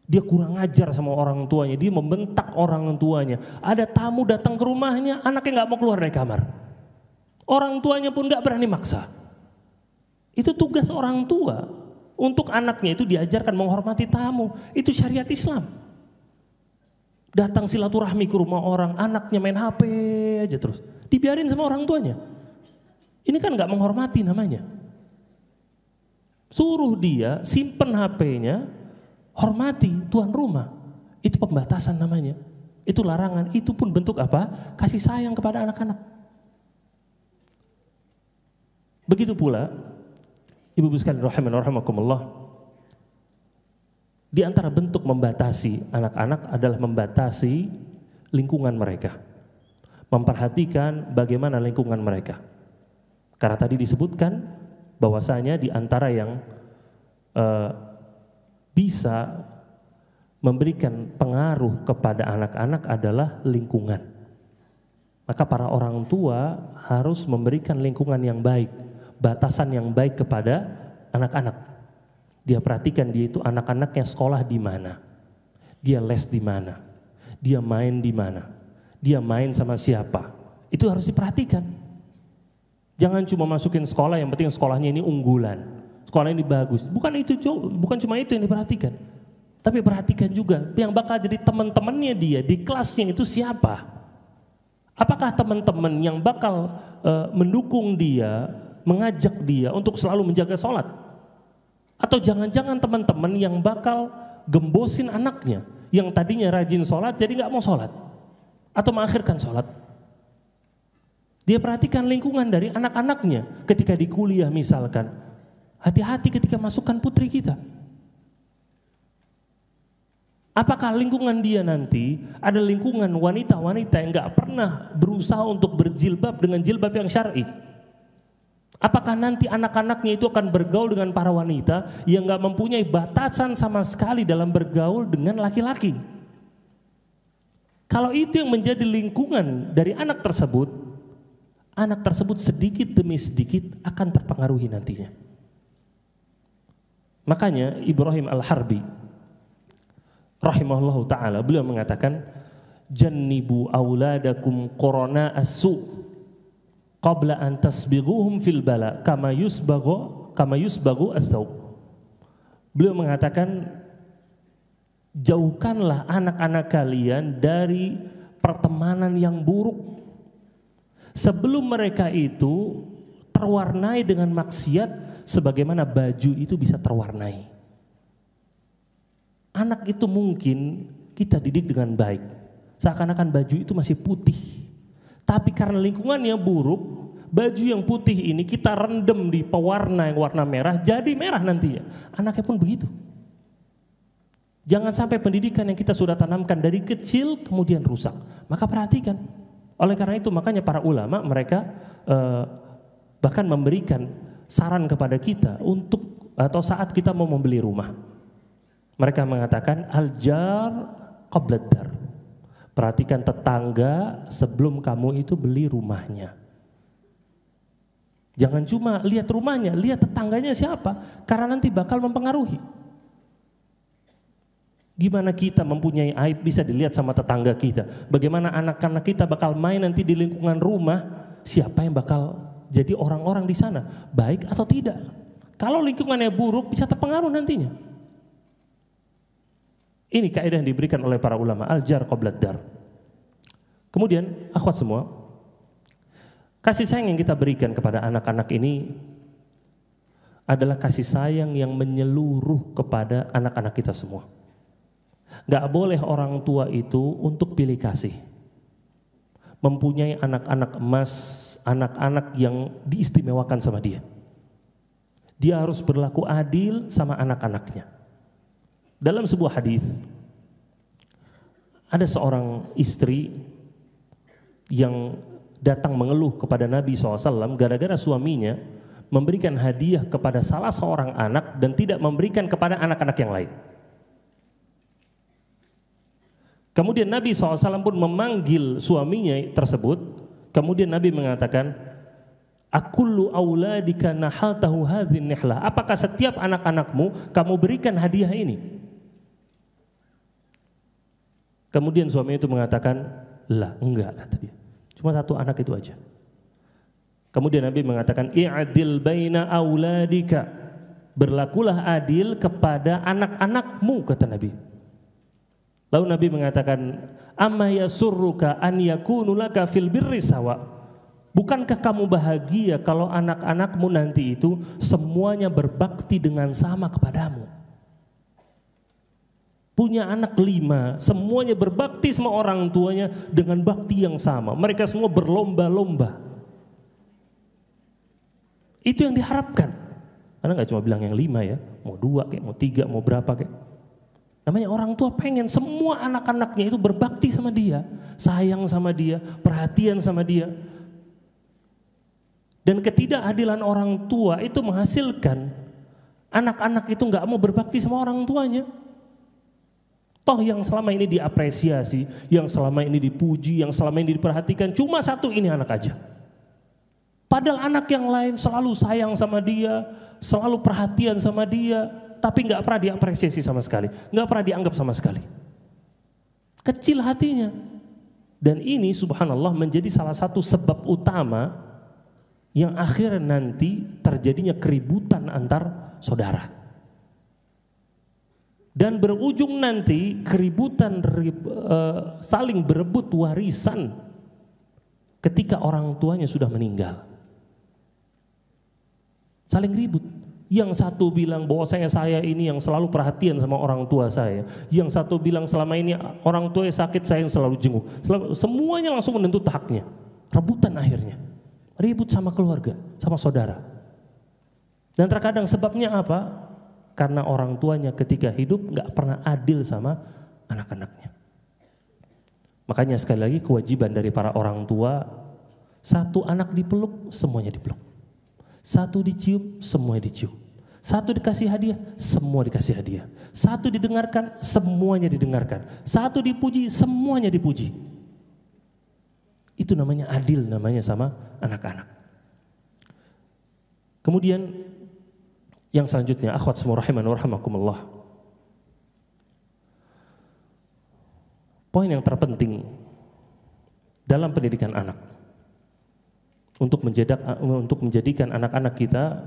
Dia kurang ajar sama orang tuanya, dia membentak orang tuanya. Ada tamu datang ke rumahnya, anaknya gak mau keluar dari kamar. Orang tuanya pun gak berani maksa. Itu tugas orang tua. Untuk anaknya itu diajarkan menghormati tamu. Itu syariat Islam. Datang silaturahmi ke rumah orang, anaknya main HP aja terus. Dibiarin sama orang tuanya. Ini kan gak menghormati namanya. Suruh dia simpen HP-nya, hormati tuan rumah. Itu pembatasan namanya. Itu larangan, itu pun bentuk apa? Kasih sayang kepada anak-anak. Begitu pula Ibu-ibu sekalian rahiman rahimakumullah, di antara bentuk membatasi anak-anak adalah membatasi lingkungan mereka. Memperhatikan bagaimana lingkungan mereka. Karena tadi disebutkan bahwasanya di antara yang bisa memberikan pengaruh kepada anak-anak adalah lingkungan. Maka para orang tua harus memberikan lingkungan yang baik, batasan yang baik kepada anak-anak. Dia perhatikan dia itu anak-anaknya sekolah di mana, dia les di mana, dia main di mana, dia main sama siapa. Itu harus diperhatikan. Jangan cuma masukin sekolah yang penting sekolahnya ini unggulan, sekolah ini bagus. Bukan cuma itu yang diperhatikan. Tapi perhatikan juga yang bakal jadi teman-temannya dia di kelasnya itu siapa. Apakah teman-teman yang bakal mendukung dia, mengajak dia untuk selalu menjaga sholat? Atau jangan-jangan teman-teman yang bakal gembosin anaknya, yang tadinya rajin sholat jadi gak mau sholat, atau mengakhirkan sholat. Dia perhatikan lingkungan dari anak-anaknya ketika di kuliah misalkan. Hati-hati ketika masukkan putri kita. Apakah lingkungan dia nanti ada lingkungan wanita-wanita yang gak pernah berusaha untuk berjilbab dengan jilbab yang syar'i? Apakah nanti anak-anaknya itu akan bergaul dengan para wanita yang gak mempunyai batasan sama sekali dalam bergaul dengan laki-laki? Kalau itu yang menjadi lingkungan dari anak tersebut sedikit demi sedikit akan terpengaruhi nantinya. Makanya Ibrahim Al-Harbi rahimahullahu ta'ala beliau mengatakan, jannibu auladakum qurana as-su qabla an tasbighuhum fil bala kama yusbaghu as-thawb. Beliau mengatakan, jauhkanlah anak-anak kalian dari pertemanan yang buruk sebelum mereka itu terwarnai dengan maksiat sebagaimana baju itu bisa terwarnai. Anak itu mungkin kita didik dengan baik, seakan-akan baju itu masih putih. Tapi karena lingkungannya buruk, baju yang putih ini kita rendam di pewarna yang warna merah, jadi merah nantinya. Anaknya pun begitu. Jangan sampai pendidikan yang kita sudah tanamkan dari kecil kemudian rusak. Maka perhatikan. Oleh karena itu makanya para ulama mereka bahkan memberikan saran kepada kita untuk atau saat kita mau membeli rumah. Mereka mengatakan al-jar qabla dar. Perhatikan tetangga sebelum kamu itu beli rumahnya. Jangan cuma lihat rumahnya, lihat tetangganya siapa, karena nanti bakal mempengaruhi. Gimana kita mempunyai aib bisa dilihat sama tetangga kita. Bagaimana anak-anak kita bakal main nanti di lingkungan rumah, siapa yang bakal jadi orang-orang di sana, baik atau tidak. Kalau lingkungannya buruk bisa terpengaruh nantinya. Ini kaidah yang diberikan oleh para ulama, al-jar qabla dar. Kemudian akhwat semua, kasih sayang yang kita berikan kepada anak-anak ini adalah kasih sayang yang menyeluruh kepada anak-anak kita semua. Gak boleh orang tua itu untuk pilih kasih. Mempunyai anak-anak emas, anak-anak yang diistimewakan sama dia. Dia harus berlaku adil sama anak-anaknya. Dalam sebuah hadis ada seorang istri yang datang mengeluh kepada Nabi SAW gara-gara suaminya memberikan hadiah kepada salah seorang anak dan tidak memberikan kepada anak-anak yang lain. Kemudian Nabi SAW pun memanggil suaminya tersebut. Kemudian Nabi mengatakan, akullu auladika nahaltahu hadzin nihlah. Apakah setiap anak-anakmu kamu berikan hadiah ini? Kemudian suami itu mengatakan, lah enggak, kata dia. Cuma satu anak itu aja. Kemudian Nabi mengatakan, i'adil baina auladika. Berlakulah adil kepada anak-anakmu, kata Nabi. Lalu Nabi mengatakan, amma yasurruka an yakunu laka fil birri sawa. Bukankah kamu bahagia kalau anak-anakmu nanti itu semuanya berbakti dengan sama kepadamu? Punya anak 5, semuanya berbakti sama orang tuanya dengan bakti yang sama. Mereka semua berlomba-lomba. Itu yang diharapkan. Karena gak cuma bilang yang 5 ya, mau 2 kayak, mau 3, mau berapa kayak. Namanya orang tua pengen semua anak-anaknya itu berbakti sama dia, sayang sama dia, perhatian sama dia. Dan ketidakadilan orang tua itu menghasilkan anak-anak itu gak mau berbakti sama orang tuanya. Toh yang selama ini diapresiasi, yang selama ini dipuji, yang selama ini diperhatikan, cuma satu ini anak aja. Padahal anak yang lain selalu sayang sama dia, selalu perhatian sama dia, tapi nggak pernah diapresiasi sama sekali, nggak pernah dianggap sama sekali. Kecil hatinya. Dan ini subhanallah menjadi salah satu sebab utama yang akhirnya nanti terjadinya keributan antar saudara. Dan berujung nanti keributan saling berebut warisan ketika orang tuanya sudah meninggal. Saling ribut. Yang satu bilang bahwa saya ini yang selalu perhatian sama orang tua saya. Yang satu bilang selama ini orang tua sakit saya yang selalu jenguk. Semuanya langsung menuntut haknya. Rebutan akhirnya. Ribut sama keluarga, sama saudara. Dan terkadang sebabnya apa? Karena orang tuanya ketika hidup gak pernah adil sama anak-anaknya. Makanya sekali lagi kewajiban dari para orang tua, satu anak dipeluk, semuanya dipeluk. Satu dicium, semuanya dicium. Satu dikasih hadiah, semua dikasih hadiah. Satu didengarkan, semuanya didengarkan. Satu dipuji, semuanya dipuji. Itu namanya adil, namanya sama anak-anak. Kemudian yang selanjutnya, akhwat semua rahiman wa rahimakumullah. Poin yang terpenting dalam pendidikan anak untuk menjadikan anak-anak kita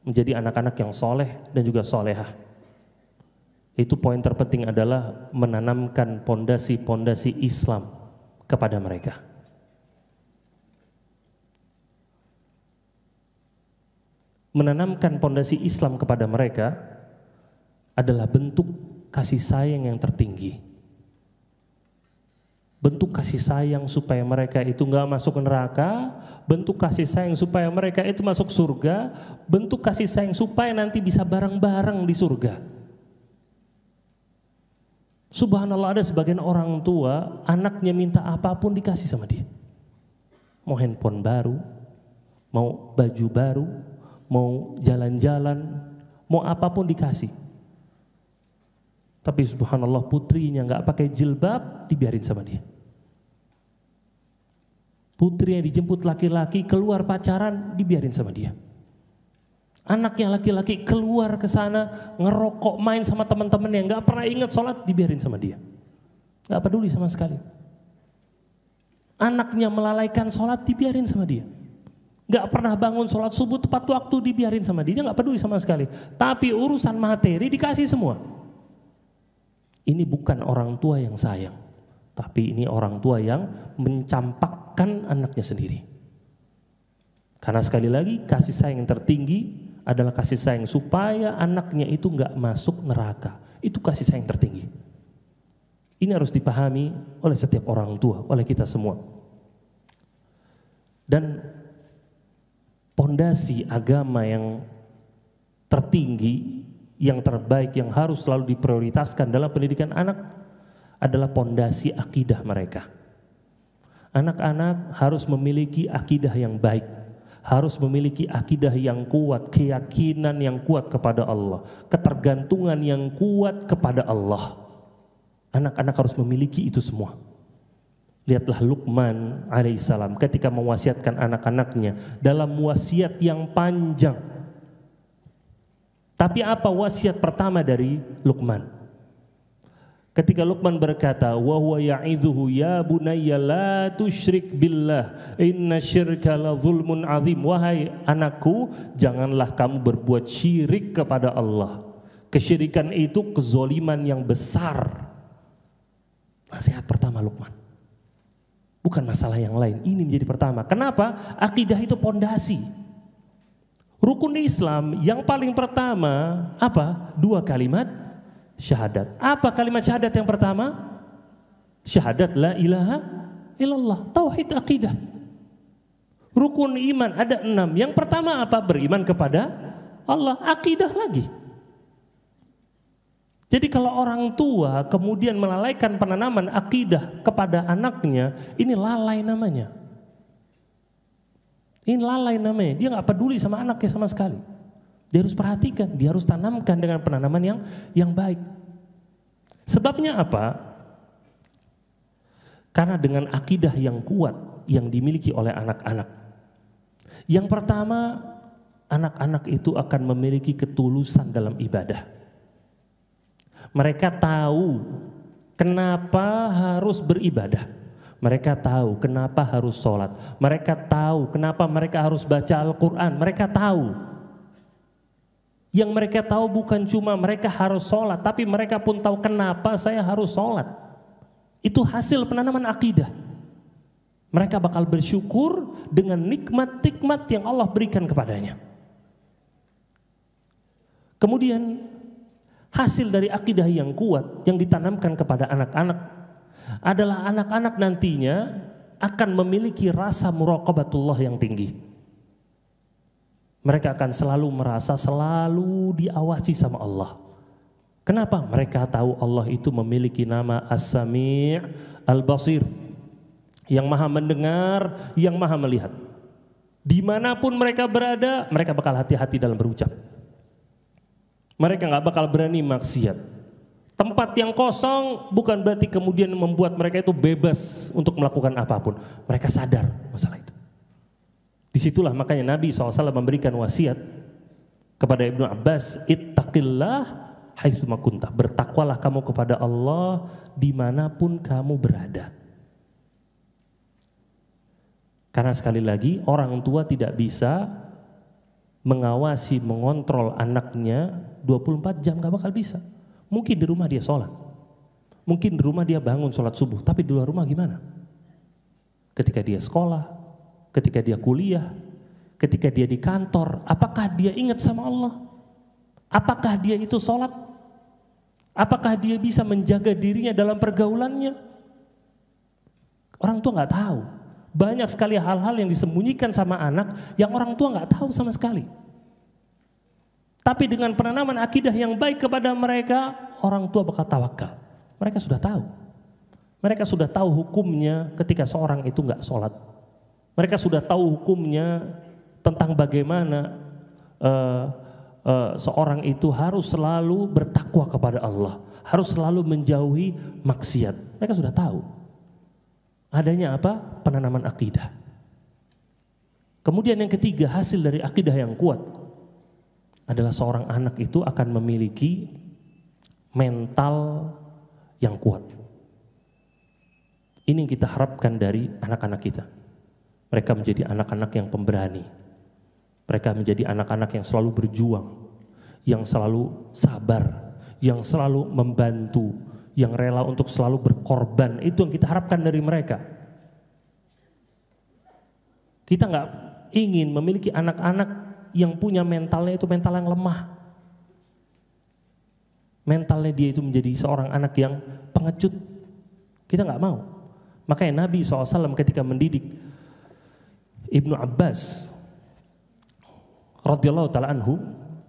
menjadi anak-anak yang soleh dan juga solehah. Itu poin terpenting adalah menanamkan pondasi-pondasi Islam kepada mereka. Menanamkan pondasi Islam kepada mereka adalah bentuk kasih sayang yang tertinggi. Bentuk kasih sayang supaya mereka itu nggak masuk neraka, bentuk kasih sayang supaya mereka itu masuk surga, bentuk kasih sayang supaya nanti bisa bareng-bareng di surga. Subhanallah, ada sebagian orang tua anaknya minta apapun dikasih sama dia. Mau handphone baru, mau baju baru, mau jalan-jalan, mau apapun dikasih. Tapi subhanallah putrinya nggak pakai jilbab dibiarin sama dia. Putrinya dijemput laki-laki keluar pacaran dibiarin sama dia. Anaknya laki-laki keluar ke sana ngerokok main sama teman-teman yang nggak pernah ingat sholat dibiarin sama dia. Nggak peduli sama sekali. Anaknya melalaikan sholat dibiarin sama dia. Nggak pernah bangun sholat subuh tepat waktu dibiarin sama dia. Dia nggak peduli sama sekali. Tapi urusan materi dikasih semua. Ini bukan orang tua yang sayang, tapi ini orang tua yang mencampakkan anaknya sendiri. Karena sekali lagi kasih sayang yang tertinggi adalah kasih sayang supaya anaknya itu nggak masuk neraka. Itu kasih sayang tertinggi. Ini harus dipahami oleh setiap orang tua, oleh kita semua. Dan pondasi agama yang tertinggi, yang terbaik, yang harus selalu diprioritaskan dalam pendidikan anak adalah pondasi akidah mereka. Anak-anak harus memiliki akidah yang baik, harus memiliki akidah yang kuat, keyakinan yang kuat kepada Allah, ketergantungan yang kuat kepada Allah. Anak-anak harus memiliki itu semua. Lihatlah Luqman alaihissalam ketika mewasiatkan anak-anaknya dalam wasiat yang panjang. Tapi apa wasiat pertama dari Luqman? Ketika Luqman berkata, wa huwa ya'idhuhu ya bunayya la tusyrik billah inna syirka la zulmun azim. Wahai anakku, janganlah kamu berbuat syirik kepada Allah. Kesyirikan itu kezoliman yang besar. Nasihat pertama Luqman. Bukan masalah yang lain, ini menjadi pertama. Kenapa? Akidah itu pondasi. Rukun Islam yang paling pertama apa? 2 kalimat syahadat. Apa kalimat syahadat yang pertama? Syahadat la ilaha illallah, tauhid akidah. Rukun iman ada 6. Yang pertama apa? Beriman kepada Allah, akidah lagi. Jadi kalau orang tua kemudian melalaikan penanaman akidah kepada anaknya, ini lalai namanya. Ini lalai namanya, dia nggak peduli sama anaknya sama sekali. Dia harus perhatikan, dia harus tanamkan dengan penanaman yang baik. Sebabnya apa? Karena dengan akidah yang kuat yang dimiliki oleh anak-anak. Yang pertama anak-anak itu akan memiliki ketulusan dalam ibadah. Mereka tahu kenapa harus beribadah. Mereka tahu kenapa harus sholat. Mereka tahu kenapa mereka harus baca Al-Quran. Mereka tahu. Yang mereka tahu bukan cuma mereka harus sholat, tapi mereka pun tahu kenapa saya harus sholat. Itu hasil penanaman akidah. Mereka bakal bersyukur dengan nikmat-nikmat yang Allah berikan kepadanya. Kemudian hasil dari akidah yang kuat yang ditanamkan kepada anak-anak adalah anak-anak nantinya akan memiliki rasa muraqabatullah yang tinggi. Mereka akan selalu merasa selalu diawasi sama Allah. Kenapa? Mereka tahu Allah itu memiliki nama As-Sami' Al-Basir, yang maha mendengar, yang maha melihat. Dimanapun mereka berada, mereka bakal hati-hati dalam berucap. Mereka gak bakal berani maksiat. Tempat yang kosong bukan berarti kemudian membuat mereka itu bebas untuk melakukan apapun. Mereka sadar masalah itu. Disitulah makanya Nabi SAW memberikan wasiat kepada Ibnu Abbas, ittaqillah haitsuma kunta, bertakwalah kamu kepada Allah dimanapun kamu berada. Karena sekali lagi orang tua tidak bisa mengawasi, mengontrol anaknya 24 jam, gak bakal bisa. Mungkin di rumah dia sholat, mungkin di rumah dia bangun sholat subuh, tapi di luar rumah gimana? Ketika dia sekolah, ketika dia kuliah, ketika dia di kantor, apakah dia ingat sama Allah? Apakah dia itu sholat? Apakah dia bisa menjaga dirinya dalam pergaulannya? Orang tua gak tahu. Banyak sekali hal-hal yang disembunyikan sama anak yang orang tua gak tahu sama sekali. Tapi dengan penanaman akidah yang baik kepada mereka, orang tua bakal tawakal. Mereka sudah tahu. Mereka sudah tahu hukumnya ketika seorang itu gak sholat. Mereka sudah tahu hukumnya tentang bagaimana seorang itu harus selalu bertakwa kepada Allah, harus selalu menjauhi maksiat. Mereka sudah tahu. Adanya apa? Penanaman akidah. Kemudian yang ketiga, hasil dari akidah yang kuat adalah seorang anak itu akan memiliki mental yang kuat. Ini yang kita harapkan dari anak-anak kita. Mereka menjadi anak-anak yang pemberani. Mereka menjadi anak-anak yang selalu berjuang, yang selalu sabar, yang selalu membantu, yang rela untuk selalu berkorban. Itu yang kita harapkan dari mereka. Kita nggak ingin memiliki anak-anak yang punya mentalnya itu mental yang lemah. Mentalnya dia itu menjadi seorang anak yang pengecut. Kita nggak mau. Makanya Nabi SAW ketika mendidik Ibnu Abbas radhiyallahu ta'ala anhu,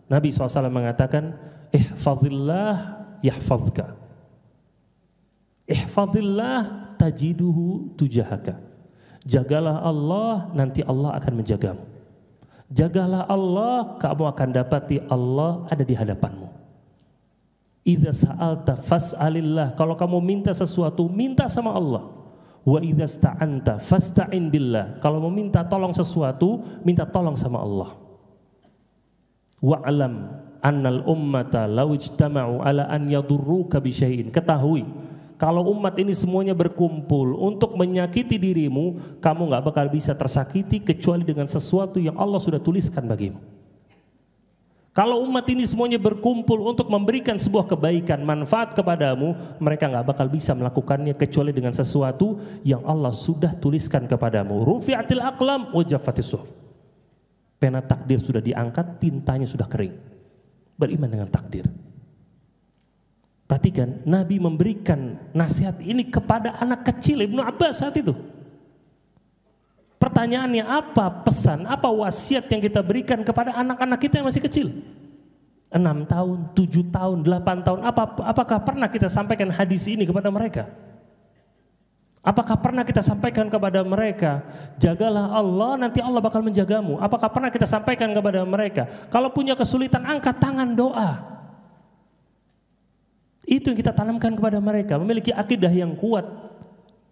Nabi SAW mengatakan, ihfazillah yahfazka, ihfazillah tajiduhu tujahaka. Jagalah Allah, nanti Allah akan menjagamu. Jagalah Allah, kamu akan dapati Allah ada di hadapanmu. Idza sa'alta fas'alillah, kalau kamu minta sesuatu, minta sama Allah. Wa idza sta'anta fasta'in billah, kalau mau minta tolong sesuatu, minta tolong sama Allah. Wa'lam annal ummata law ijtama'u ala an yadurruka bi syai'in, ketahui kalau umat ini semuanya berkumpul untuk menyakiti dirimu, kamu gak bakal bisa tersakiti kecuali dengan sesuatu yang Allah sudah tuliskan bagimu. Kalau umat ini semuanya berkumpul untuk memberikan sebuah kebaikan, manfaat kepadamu, mereka gak bakal bisa melakukannya kecuali dengan sesuatu yang Allah sudah tuliskan kepadamu. Rufi'atil aqlam wa jaffatis suhuf. Pena takdir sudah diangkat, tintanya sudah kering. Beriman dengan takdir. Perhatikan, Nabi memberikan nasihat ini kepada anak kecil Ibnu Abbas saat itu. Pertanyaannya, apa pesan, apa wasiat yang kita berikan kepada anak-anak kita yang masih kecil? 6 tahun, 7 tahun, 8 tahun, apakah pernah kita sampaikan hadis ini kepada mereka? Apakah pernah kita sampaikan kepada mereka, jagalah Allah, nanti Allah bakal menjagamu? Apakah pernah kita sampaikan kepada mereka, kalau punya kesulitan angkat tangan doa? Itu yang kita tanamkan kepada mereka, memiliki akidah yang kuat.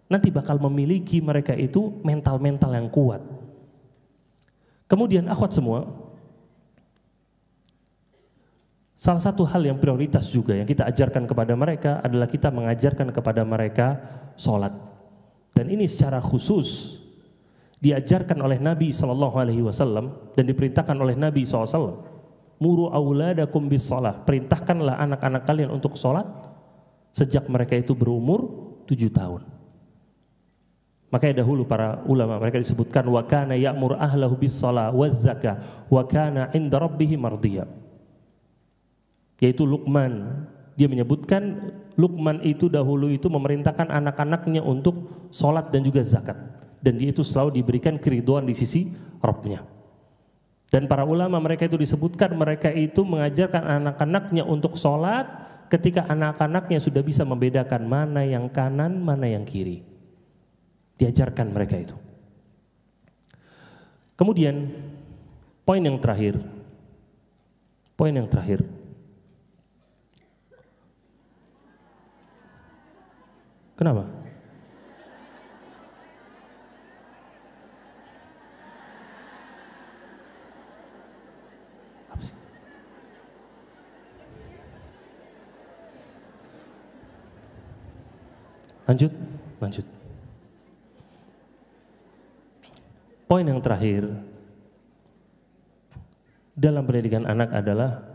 Nanti bakal memiliki mereka itu mental-mental yang kuat. Kemudian akhwat semua, Salah satu hal yang prioritas juga yang kita ajarkan kepada mereka adalah kita mengajarkan kepada mereka sholat. Dan ini secara khusus diajarkan oleh Nabi SAW dan diperintahkan oleh Nabi SAW. Muru auladakum bis sholat. Perintahkanlah anak-anak kalian untuk sholat sejak mereka itu berumur 7 tahun. Makanya dahulu para ulama mereka disebutkan wa kana ya'mur ahlahu bis shalah waz zakah wa kana 'inda rabbih mardiyya. Yaitu Luqman, dia menyebutkan Luqman itu dahulu itu memerintahkan anak-anaknya untuk sholat dan juga zakat, dan dia itu selalu diberikan keridhaan di sisi Rabbnya. Dan para ulama mereka itu disebutkan mereka itu mengajarkan anak-anaknya untuk sholat ketika anak-anaknya sudah bisa membedakan mana yang kanan, mana yang kiri. Diajarkan mereka itu. Kemudian poin yang terakhir. Kenapa? Lanjut. Poin yang terakhir dalam pendidikan anak adalah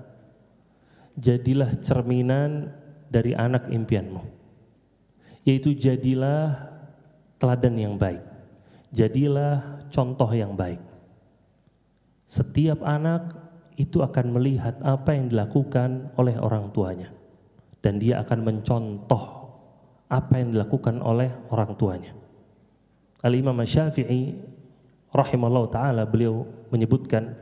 jadilah cerminan dari anak impianmu, yaitu jadilah teladan yang baik, jadilah contoh yang baik. Setiap anak itu akan melihat apa yang dilakukan oleh orang tuanya dan dia akan mencontoh apa yang dilakukan oleh orang tuanya. Al-Imam Syafi'i rahimahullah ta'ala beliau menyebutkan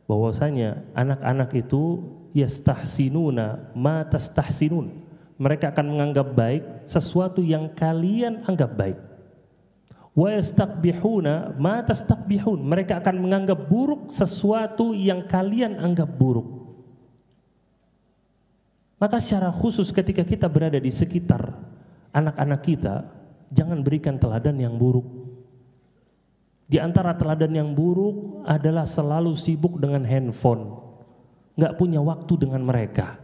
bahwasanya anak-anak itu yastahsinuna ma tastahsinun. Mereka akan menganggap baik sesuatu yang kalian anggap baik. Wa yastaqbihuna ma tastaqbihun. Mereka akan menganggap buruk sesuatu yang kalian anggap buruk. Maka secara khusus ketika kita berada di sekitar anak-anak kita, jangan berikan teladan yang buruk. Di antara teladan yang buruk adalah selalu sibuk dengan handphone, nggak punya waktu dengan mereka.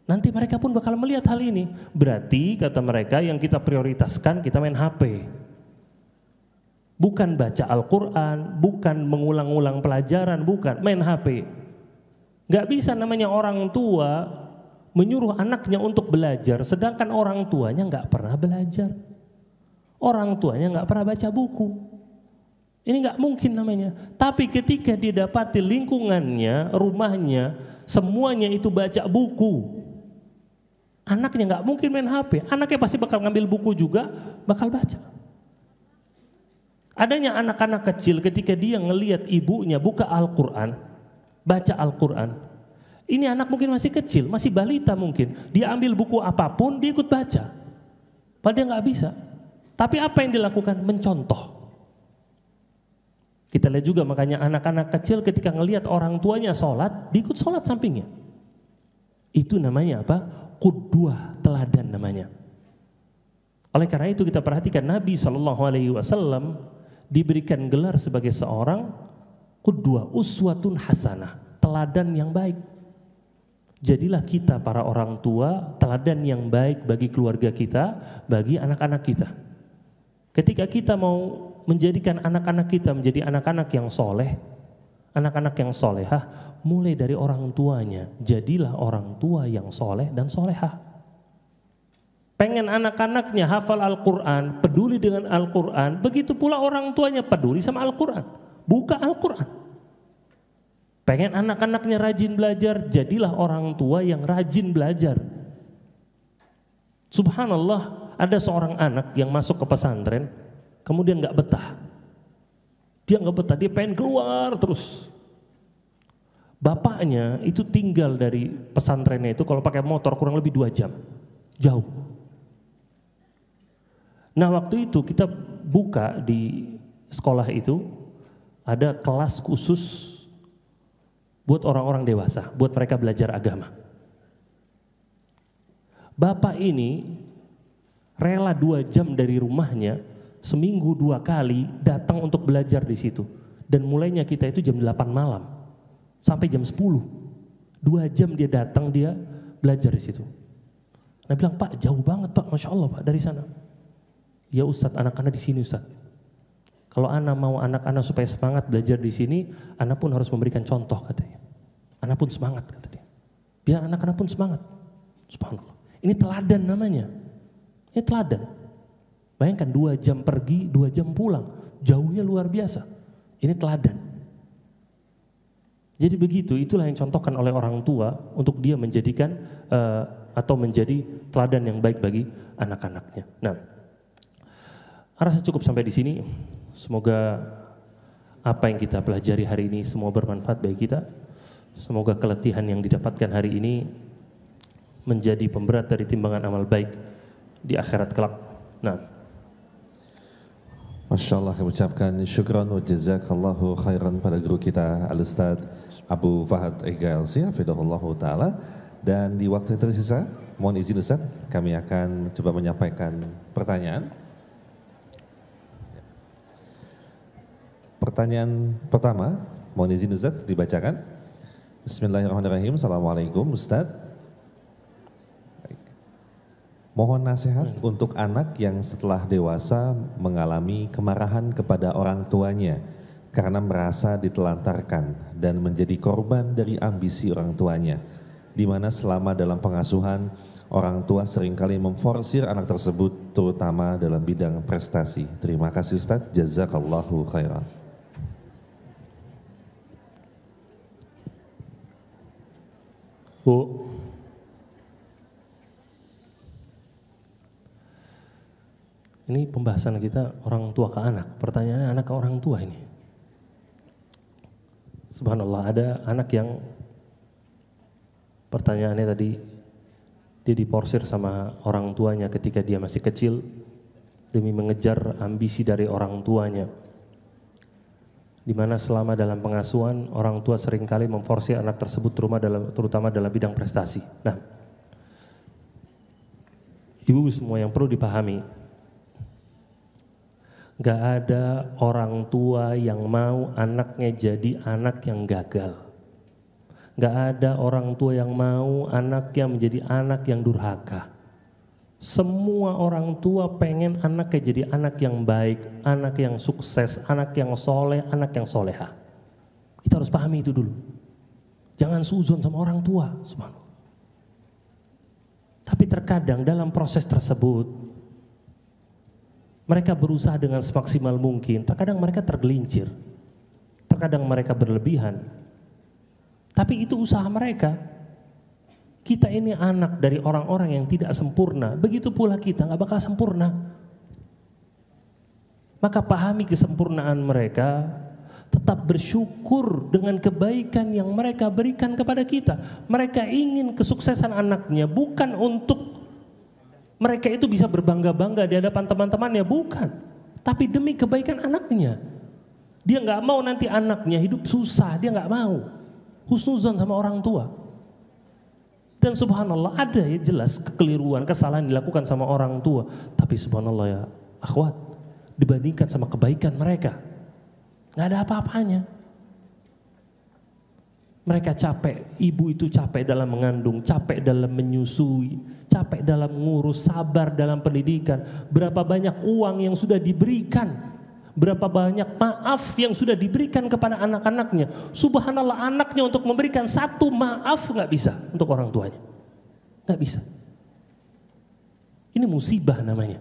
Nanti mereka pun bakal melihat hal ini. Berarti kata mereka yang kita prioritaskan kita main HP. Bukan baca Al-Quran, bukan mengulang-ulang pelajaran, bukan main HP. Nggak bisa namanya orang tua menyuruh anaknya untuk belajar, sedangkan orang tuanya nggak pernah belajar. Orang tuanya nggak pernah baca buku. Ini nggak mungkin namanya. Tapi ketika didapati lingkungannya, rumahnya, semuanya itu baca buku, anaknya nggak mungkin main HP. Anaknya pasti bakal ngambil buku juga, bakal baca. Adanya anak-anak kecil ketika dia ngelihat ibunya buka Al-Quran, baca Al-Quran. Ini anak mungkin masih kecil, masih balita mungkin. Dia ambil buku apapun, dia ikut baca. Padahal dia nggak bisa. Tapi apa yang dilakukan? Mencontoh. Kita lihat juga makanya anak-anak kecil ketika ngelihat orang tuanya sholat, dia ikut sholat sampingnya. Itu namanya apa? Qudwah, teladan namanya. Oleh karena itu kita perhatikan Nabi SAW diberikan gelar sebagai seorang qudwah, uswatun hasanah, teladan yang baik. Jadilah kita para orang tua teladan yang baik bagi keluarga kita, bagi anak-anak kita. Ketika kita mau menjadikan anak-anak kita menjadi anak-anak yang soleh, anak-anak yang solehah, mulai dari orang tuanya. Jadilah orang tua yang soleh dan solehah. Pengen anak-anaknya hafal Al-Quran, peduli dengan Al-Quran, begitu pula orang tuanya peduli sama Al-Quran, buka Al-Quran. Pengen anak-anaknya rajin belajar, jadilah orang tua yang rajin belajar. Subhanallah, ada seorang anak yang masuk ke pesantren, kemudian nggak betah. Dia nggak betah, dia pengen keluar terus. Bapaknya itu tinggal dari pesantrennya itu kalau pakai motor kurang lebih 2 jam, jauh. Nah waktu itu kita buka di sekolah itu ada kelas khusus buat orang-orang dewasa, buat mereka belajar agama. Bapak ini rela 2 jam dari rumahnya, seminggu 2 kali datang untuk belajar di situ. Dan mulainya kita itu jam 8 malam sampai jam 10. 2 2 jam dia datang, dia belajar di situ. Ana bilang, Pak jauh banget Pak, Masya Allah Pak dari sana. Ya Ustadz, anak-anak di sini Ustadz. Kalau Ana mau anak-anak supaya semangat belajar di sini, Ana pun harus memberikan contoh katanya. Ana pun semangat kata dia. Biar anak-anak pun semangat. Subhanallah. Ini teladan namanya. Ini teladan. Bayangkan 2 jam pergi, 2 jam pulang. Jauhnya luar biasa. Ini teladan. Jadi begitu, itulah yang contohkan oleh orang tua untuk dia menjadikan atau menjadi teladan yang baik bagi anak-anaknya. Nah, rasa cukup sampai di sini. Semoga apa yang kita pelajari hari ini semua bermanfaat bagi kita. Semoga keletihan yang didapatkan hari ini menjadi pemberat dari timbangan amal baik di akhirat kelak. Nah, Masya Allah, kami ucapkan syukran wa jazakallahu khairan pada guru kita Al-Ustadz Abu Fahad Ega LC hafidhahullahu ta'ala. Dan di waktu yang tersisa, mohon izin Ustadz, kami akan coba menyampaikan pertanyaan. Pertanyaan pertama, mohon izin Ustadz dibacakan. Bismillahirrahmanirrahim. Assalamualaikum Ustadz. Mohon nasihat untuk anak yang setelah dewasa mengalami kemarahan kepada orang tuanya karena merasa ditelantarkan dan menjadi korban dari ambisi orang tuanya, di mana selama dalam pengasuhan orang tua seringkali memforsir anak tersebut terutama dalam bidang prestasi. Terima kasih Ustadz, jazakallahu khairan. Bu, ini pembahasan kita orang tua ke anak. Pertanyaannya anak ke orang tua ini. Subhanallah, ada anak yang pertanyaannya tadi dia diporsir sama orang tuanya ketika dia masih kecil demi mengejar ambisi dari orang tuanya. Di mana selama dalam pengasuhan orang tua seringkali memforsir anak tersebut terutama dalam bidang prestasi. Nah, ibu semua yang perlu dipahami, gak ada orang tua yang mau anaknya jadi anak yang gagal. Gak ada orang tua yang mau anaknya menjadi anak yang durhaka. Semua orang tua pengen anaknya jadi anak yang baik, anak yang sukses, anak yang soleh, anak yang soleha. Kita harus pahami itu dulu. Jangan suzon sama orang tua. Subhanallah. Tapi terkadang dalam proses tersebut mereka berusaha dengan semaksimal mungkin. Terkadang mereka tergelincir, terkadang mereka berlebihan. Tapi itu usaha mereka. Kita ini anak dari orang-orang yang tidak sempurna. Begitu pula kita gak bakal sempurna. Maka pahami kesempurnaan mereka. Tetap bersyukur dengan kebaikan yang mereka berikan kepada kita. Mereka ingin kesuksesan anaknya bukan untuk mereka itu bisa berbangga-bangga di hadapan teman-temannya, bukan. Tapi demi kebaikan anaknya. Dia gak mau nanti anaknya hidup susah, dia gak mau. Husnuzon sama orang tua. Dan subhanallah ada ya jelas kekeliruan, kesalahan dilakukan sama orang tua. Tapi subhanallah ya akhwat, dibandingkan sama kebaikan mereka, gak ada apa-apanya. Mereka capek, ibu itu capek dalam mengandung, capek dalam menyusui, capek dalam ngurus, sabar dalam pendidikan. Berapa banyak uang yang sudah diberikan, berapa banyak maaf yang sudah diberikan kepada anak-anaknya. Subhanallah, anaknya untuk memberikan satu maaf gak bisa untuk orang tuanya. Gak bisa. Ini musibah namanya.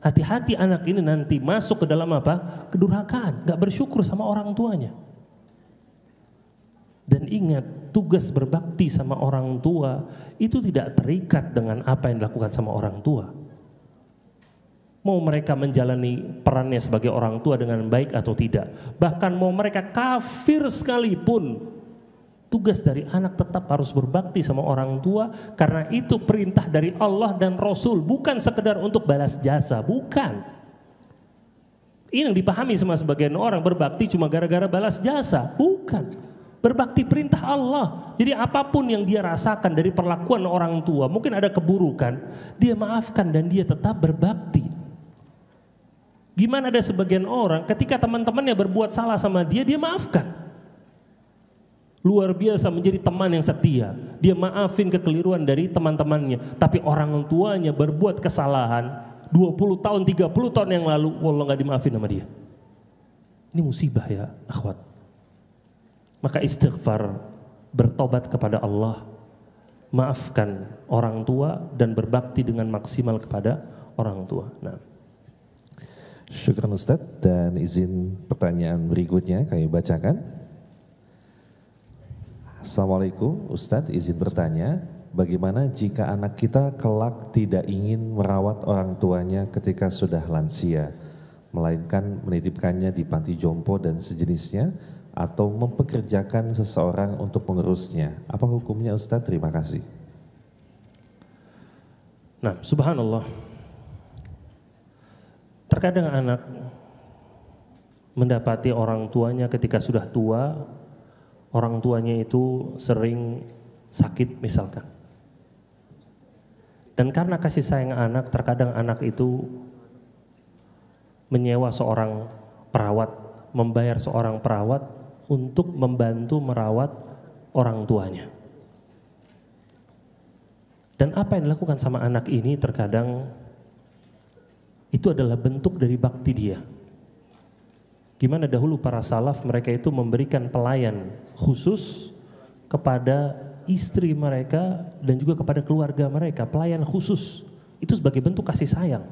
Hati-hati anak ini nanti masuk ke dalam apa? Kedurhakaan, gak bersyukur sama orang tuanya. Dan ingat, tugas berbakti sama orang tua itu tidak terikat dengan apa yang dilakukan sama orang tua. Mau mereka menjalani perannya sebagai orang tua dengan baik atau tidak. Bahkan mau mereka kafir sekalipun, tugas dari anak tetap harus berbakti sama orang tua. Karena itu perintah dari Allah dan Rasul. Bukan sekedar untuk balas jasa, bukan. Ini yang dipahami sama sebagian orang, berbakti cuma gara-gara balas jasa, bukan. Berbakti perintah Allah. Jadi apapun yang dia rasakan dari perlakuan orang tua, mungkin ada keburukan, dia maafkan dan dia tetap berbakti. Gimana ada sebagian orang ketika teman-temannya berbuat salah sama dia, dia maafkan. luar biasa menjadi teman yang setia. Dia maafin kekeliruan dari teman-temannya, tapi orang tuanya berbuat kesalahan 20 tahun, 30 tahun yang lalu, wallah nggak dimaafin sama dia. Ini musibah ya, akhwat. Maka istighfar, bertobat kepada Allah, maafkan orang tua dan berbakti dengan maksimal kepada orang tua. Nah, syukran Ustadz, dan izin pertanyaan berikutnya kami bacakan. Assalamualaikum Ustadz, izin bertanya, bagaimana jika anak kita kelak tidak ingin merawat orang tuanya ketika sudah lansia, melainkan menitipkannya di panti jompo dan sejenisnya, atau mempekerjakan seseorang untuk mengurusnya? Apa hukumnya Ustadz? Terima kasih. Nah, subhanallah. Terkadang anak mendapati orang tuanya ketika sudah tua, orang tuanya itu sering sakit misalkan. Dan karena kasih sayang anak, terkadang anak itu menyewa seorang perawat, membayar seorang perawat untuk membantu merawat orang tuanya. Dan apa yang dilakukan sama anak ini terkadang itu adalah bentuk dari bakti dia. Gimana dahulu para salaf, mereka itu memberikan pelayan khusus kepada istri mereka dan juga kepada keluarga mereka, pelayan khusus. Itu sebagai bentuk kasih sayang.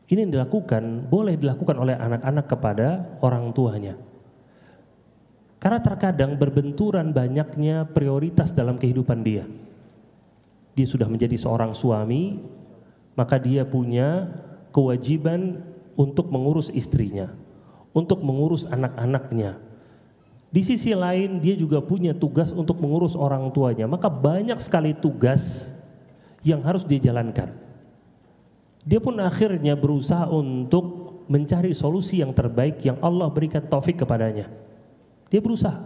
Ini yang dilakukan, boleh dilakukan oleh anak-anak kepada orang tuanya. Karena terkadang berbenturan banyaknya prioritas dalam kehidupan dia. Dia sudah menjadi seorang suami, maka dia punya kewajiban untuk mengurus istrinya, untuk mengurus anak-anaknya. Di sisi lain dia juga punya tugas untuk mengurus orang tuanya. Maka banyak sekali tugas yang harus dia jalankan. Dia pun akhirnya berusaha untuk mencari solusi yang terbaik yang Allah berikan taufik kepadanya. Dia berusaha.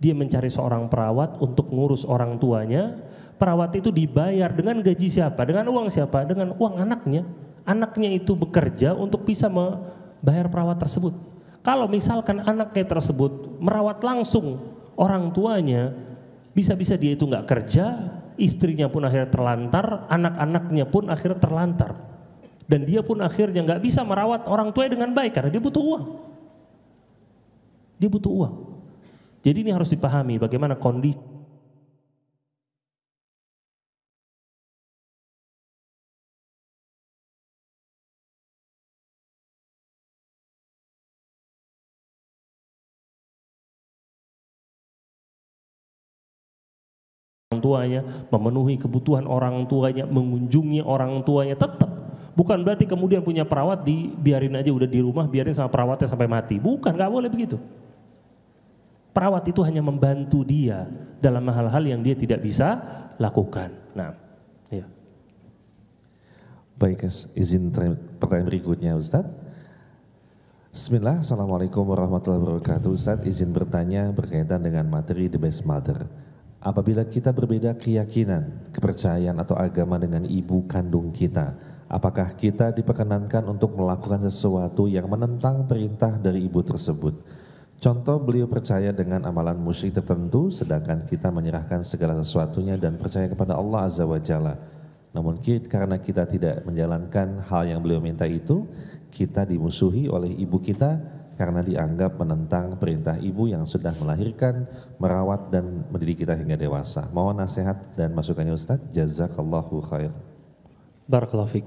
Dia mencari seorang perawat untuk mengurus orang tuanya. Perawat itu dibayar dengan gaji siapa? Dengan uang siapa? Dengan uang anaknya. Anaknya itu bekerja untuk bisa membayar perawat tersebut. Kalau misalkan anaknya tersebut merawat langsung orang tuanya, bisa-bisa dia itu nggak kerja, istrinya pun akhirnya terlantar, anak-anaknya pun akhirnya terlantar. Dan dia pun akhirnya nggak bisa merawat orang tuanya dengan baik karena dia butuh uang. Dia butuh uang. Jadi ini harus dipahami bagaimana kondisi orang tuanya, memenuhi kebutuhan orang tuanya, mengunjungi orang tuanya, tetap. Bukan berarti kemudian punya perawat biarin aja udah di rumah, biarin sama perawatnya sampai mati. Bukan, gak boleh begitu. Perawat itu hanya membantu dia dalam hal-hal yang dia tidak bisa lakukan. Nah, ya. Baik, izin pertanyaan berikutnya Ustadz. Bismillah, Assalamualaikum warahmatullahi wabarakatuh. Ustadz, izin bertanya berkaitan dengan materi The Best Mother. Apabila kita berbeda keyakinan, kepercayaan atau agama dengan ibu kandung kita, apakah kita diperkenankan untuk melakukan sesuatu yang menentang perintah dari ibu tersebut? Contoh, beliau percaya dengan amalan musyrik tertentu, sedangkan kita menyerahkan segala sesuatunya dan percaya kepada Allah Azza wa Jalla. Namun karena kita tidak menjalankan hal yang beliau minta itu, kita dimusuhi oleh ibu kita karena dianggap menentang perintah ibu yang sudah melahirkan, merawat dan mendidik kita hingga dewasa. Mohon nasihat dan masukannya Ustaz. Jazakallahu khair. Barakallahu fiik.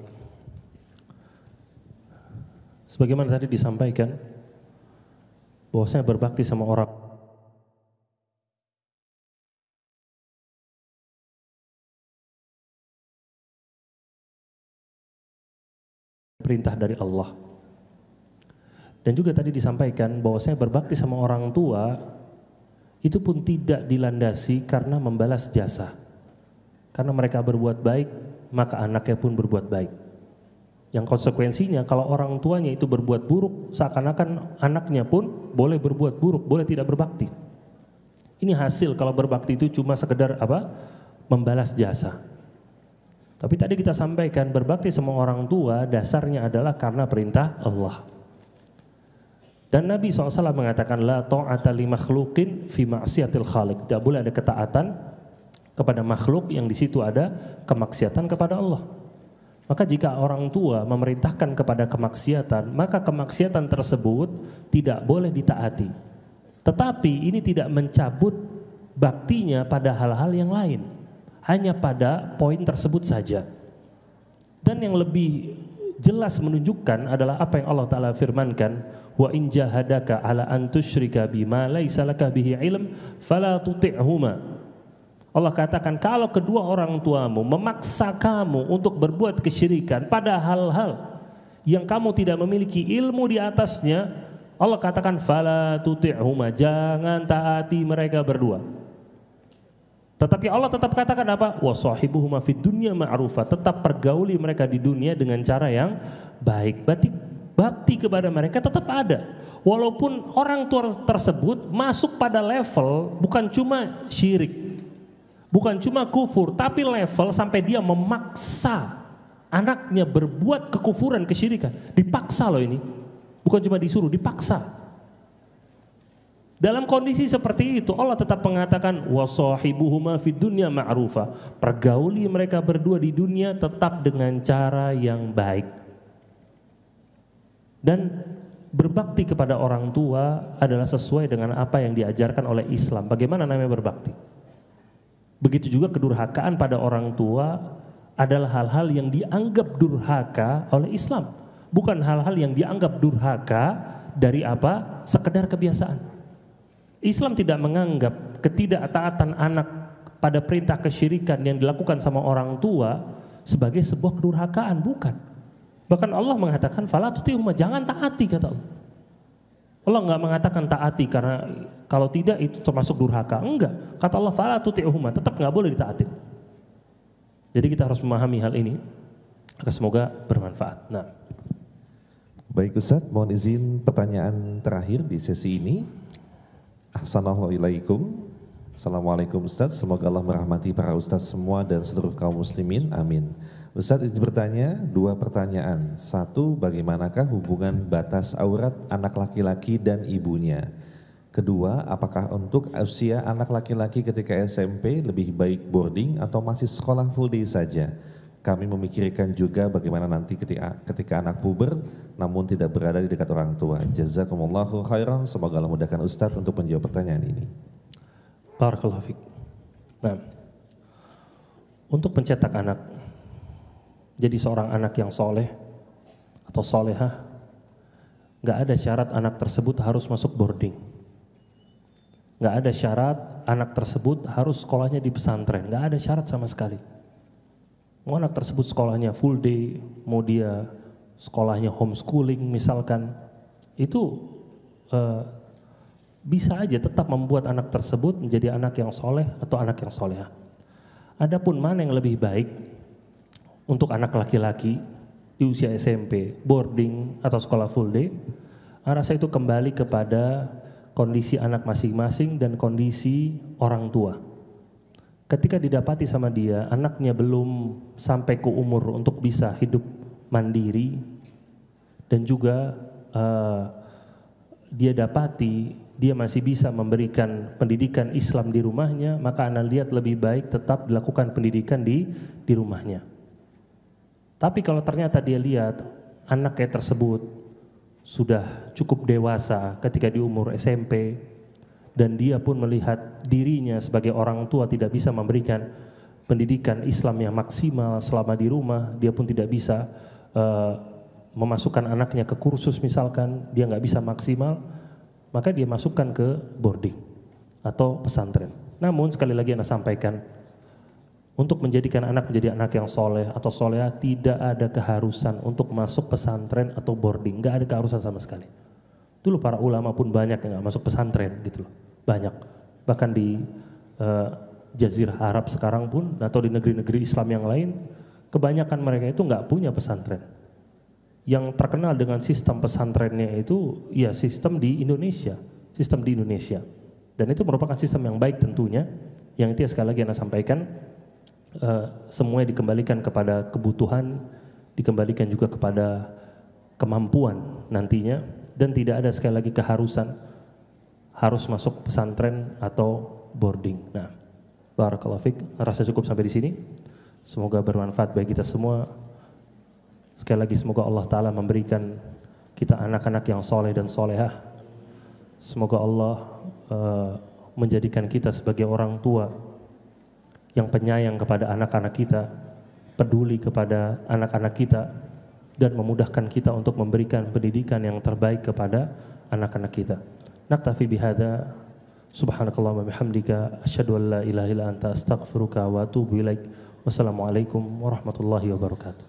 Sebagaimana tadi disampaikan, bahwasanya berbakti sama orang perintah dari Allah. Dan juga tadi disampaikan bahwasanya berbakti sama orang tua itu pun tidak dilandasi karena membalas jasa. Karena mereka berbuat baik, maka anaknya pun berbuat baik. Yang konsekuensinya kalau orang tuanya itu berbuat buruk, seakan-akan anaknya pun boleh berbuat buruk, boleh tidak berbakti. Ini hasil kalau berbakti itu cuma sekedar apa? Membalas jasa. Tapi tadi kita sampaikan berbakti sama orang tua dasarnya adalah karena perintah Allah. Dan Nabi SAW mengatakan la ta'ata li makhluqin fi ma'siyatil khaliq. Tidak boleh ada ketaatan kepada makhluk yang di situ ada kemaksiatan kepada Allah. Maka jika orang tua memerintahkan kepada kemaksiatan, maka kemaksiatan tersebut tidak boleh ditaati. Tetapi ini tidak mencabut baktinya pada hal-hal yang lain. Hanya pada poin tersebut saja. Dan yang lebih jelas menunjukkan adalah apa yang Allah Ta'ala firmankan, wa in jahadaka ala an tusyrika bima laisa laka bihi ilm fala tuti'huma. Allah katakan kalau kedua orang tuamu memaksa kamu untuk berbuat kesyirikan pada hal-hal yang kamu tidak memiliki ilmu di atasnya, Allah katakan fala tuti'huma, jangan taati mereka berdua. Tetapi Allah tetap katakan apa? Wa sahibuhuma fid dunya ma'rufa, tetap pergauli mereka di dunia dengan cara yang baik. Berarti bakti kepada mereka tetap ada. Walaupun orang tua tersebut masuk pada level bukan cuma syirik, bukan cuma kufur, tapi level sampai dia memaksa anaknya berbuat kekufuran, kesyirikan. Dipaksa loh ini, bukan cuma disuruh, dipaksa. Dalam kondisi seperti itu Allah tetap mengatakan wasahibuhuma fid dunya ma'rufa, pergauli mereka berdua di dunia tetap dengan cara yang baik. Dan berbakti kepada orang tua adalah sesuai dengan apa yang diajarkan oleh Islam. Bagaimana namanya berbakti? Begitu juga kedurhakaan pada orang tua adalah hal-hal yang dianggap durhaka oleh Islam. Bukan hal-hal yang dianggap durhaka dari apa? Sekedar kebiasaan. Islam tidak menganggap ketidaktaatan anak pada perintah kesyirikan yang dilakukan sama orang tua sebagai sebuah kedurhakaan, bukan. Bahkan Allah mengatakan fala tuti'huma, jangan taati, kata Allah. Allah enggak mengatakan taati karena kalau tidak itu termasuk durhaka, enggak. Kata Allah fala tuti'huma, tetap enggak boleh ditaatin. Jadi kita harus memahami hal ini. Semoga bermanfaat. Nah, baik Ustadz, mohon izin pertanyaan terakhir di sesi ini. Assalamualaikum. Assalamualaikum Ustadz, semoga Allah merahmati para Ustadz semua dan seluruh kaum muslimin, amin. Ustadz izin bertanya 2 pertanyaan. 1, bagaimanakah hubungan batas aurat anak laki-laki dan ibunya? 2, apakah untuk usia anak laki-laki ketika SMP lebih baik boarding atau masih sekolah full day saja? Kami memikirkan juga bagaimana nanti ketika anak puber namun tidak berada di dekat orang tua. Jazakumullahu khairan, semoga Allah mudahkan Ustadz untuk menjawab pertanyaan ini. Barakallahu fiik. Nah, untuk pencetak anak jadi seorang anak yang soleh atau solehah, gak ada syarat anak tersebut harus masuk boarding. Gak ada syarat anak tersebut harus sekolahnya di pesantren. Gak ada syarat sama sekali. Mau anak tersebut sekolahnya full day, mau dia sekolahnya homeschooling misalkan, itu bisa aja tetap membuat anak tersebut menjadi anak yang soleh atau anak yang solehah. Adapun mana yang lebih baik untuk anak laki-laki di usia SMP, boarding atau sekolah full day, rasa itu kembali kepada kondisi anak masing-masing dan kondisi orang tua. Ketika didapati sama dia, anaknya belum sampai ke umur untuk bisa hidup mandiri dan juga dia dapati dia masih bisa memberikan pendidikan Islam di rumahnya, maka anak lihat lebih baik tetap dilakukan pendidikan di rumahnya. Tapi kalau ternyata dia lihat anaknya tersebut sudah cukup dewasa ketika di umur SMP, dan dia pun melihat dirinya sebagai orang tua tidak bisa memberikan pendidikan Islam yang maksimal selama di rumah, dia pun tidak bisa memasukkan anaknya ke kursus misalkan, dia nggak bisa maksimal, maka dia masukkan ke boarding atau pesantren. Namun sekali lagi Anda sampaikan, untuk menjadikan anak menjadi anak yang soleh atau soleha tidak ada keharusan untuk masuk pesantren atau boarding, nggak ada keharusan sama sekali. Dulu para ulama pun banyak yang nggak masuk pesantren gitu loh, banyak. Bahkan di Jazirah Arab sekarang pun atau di negeri-negeri Islam yang lain, kebanyakan mereka itu nggak punya pesantren. Yang terkenal dengan sistem pesantrennya itu ya sistem di Indonesia, Dan itu merupakan sistem yang baik tentunya. Yang itu ya sekali lagi Anda sampaikan, semuanya dikembalikan kepada kebutuhan, dikembalikan juga kepada kemampuan nantinya dan tidak ada sekali lagi keharusan harus masuk pesantren atau boarding. Nah, barakallahu fik, rasa cukup sampai di sini. Semoga bermanfaat bagi kita semua. Sekali lagi semoga Allah Ta'ala memberikan kita anak-anak yang soleh dan solehah. Semoga Allah menjadikan kita sebagai orang tua yang penyayang kepada anak-anak kita, peduli kepada anak-anak kita, dan memudahkan kita untuk memberikan pendidikan yang terbaik kepada anak-anak kita. Naktafi bihada, subhanakallahumma bihamdika, asyhadu an la ilaha illa anta, astaghfiruka wa atubu ilaik. Wassalamualaikum warahmatullahi wabarakatuh.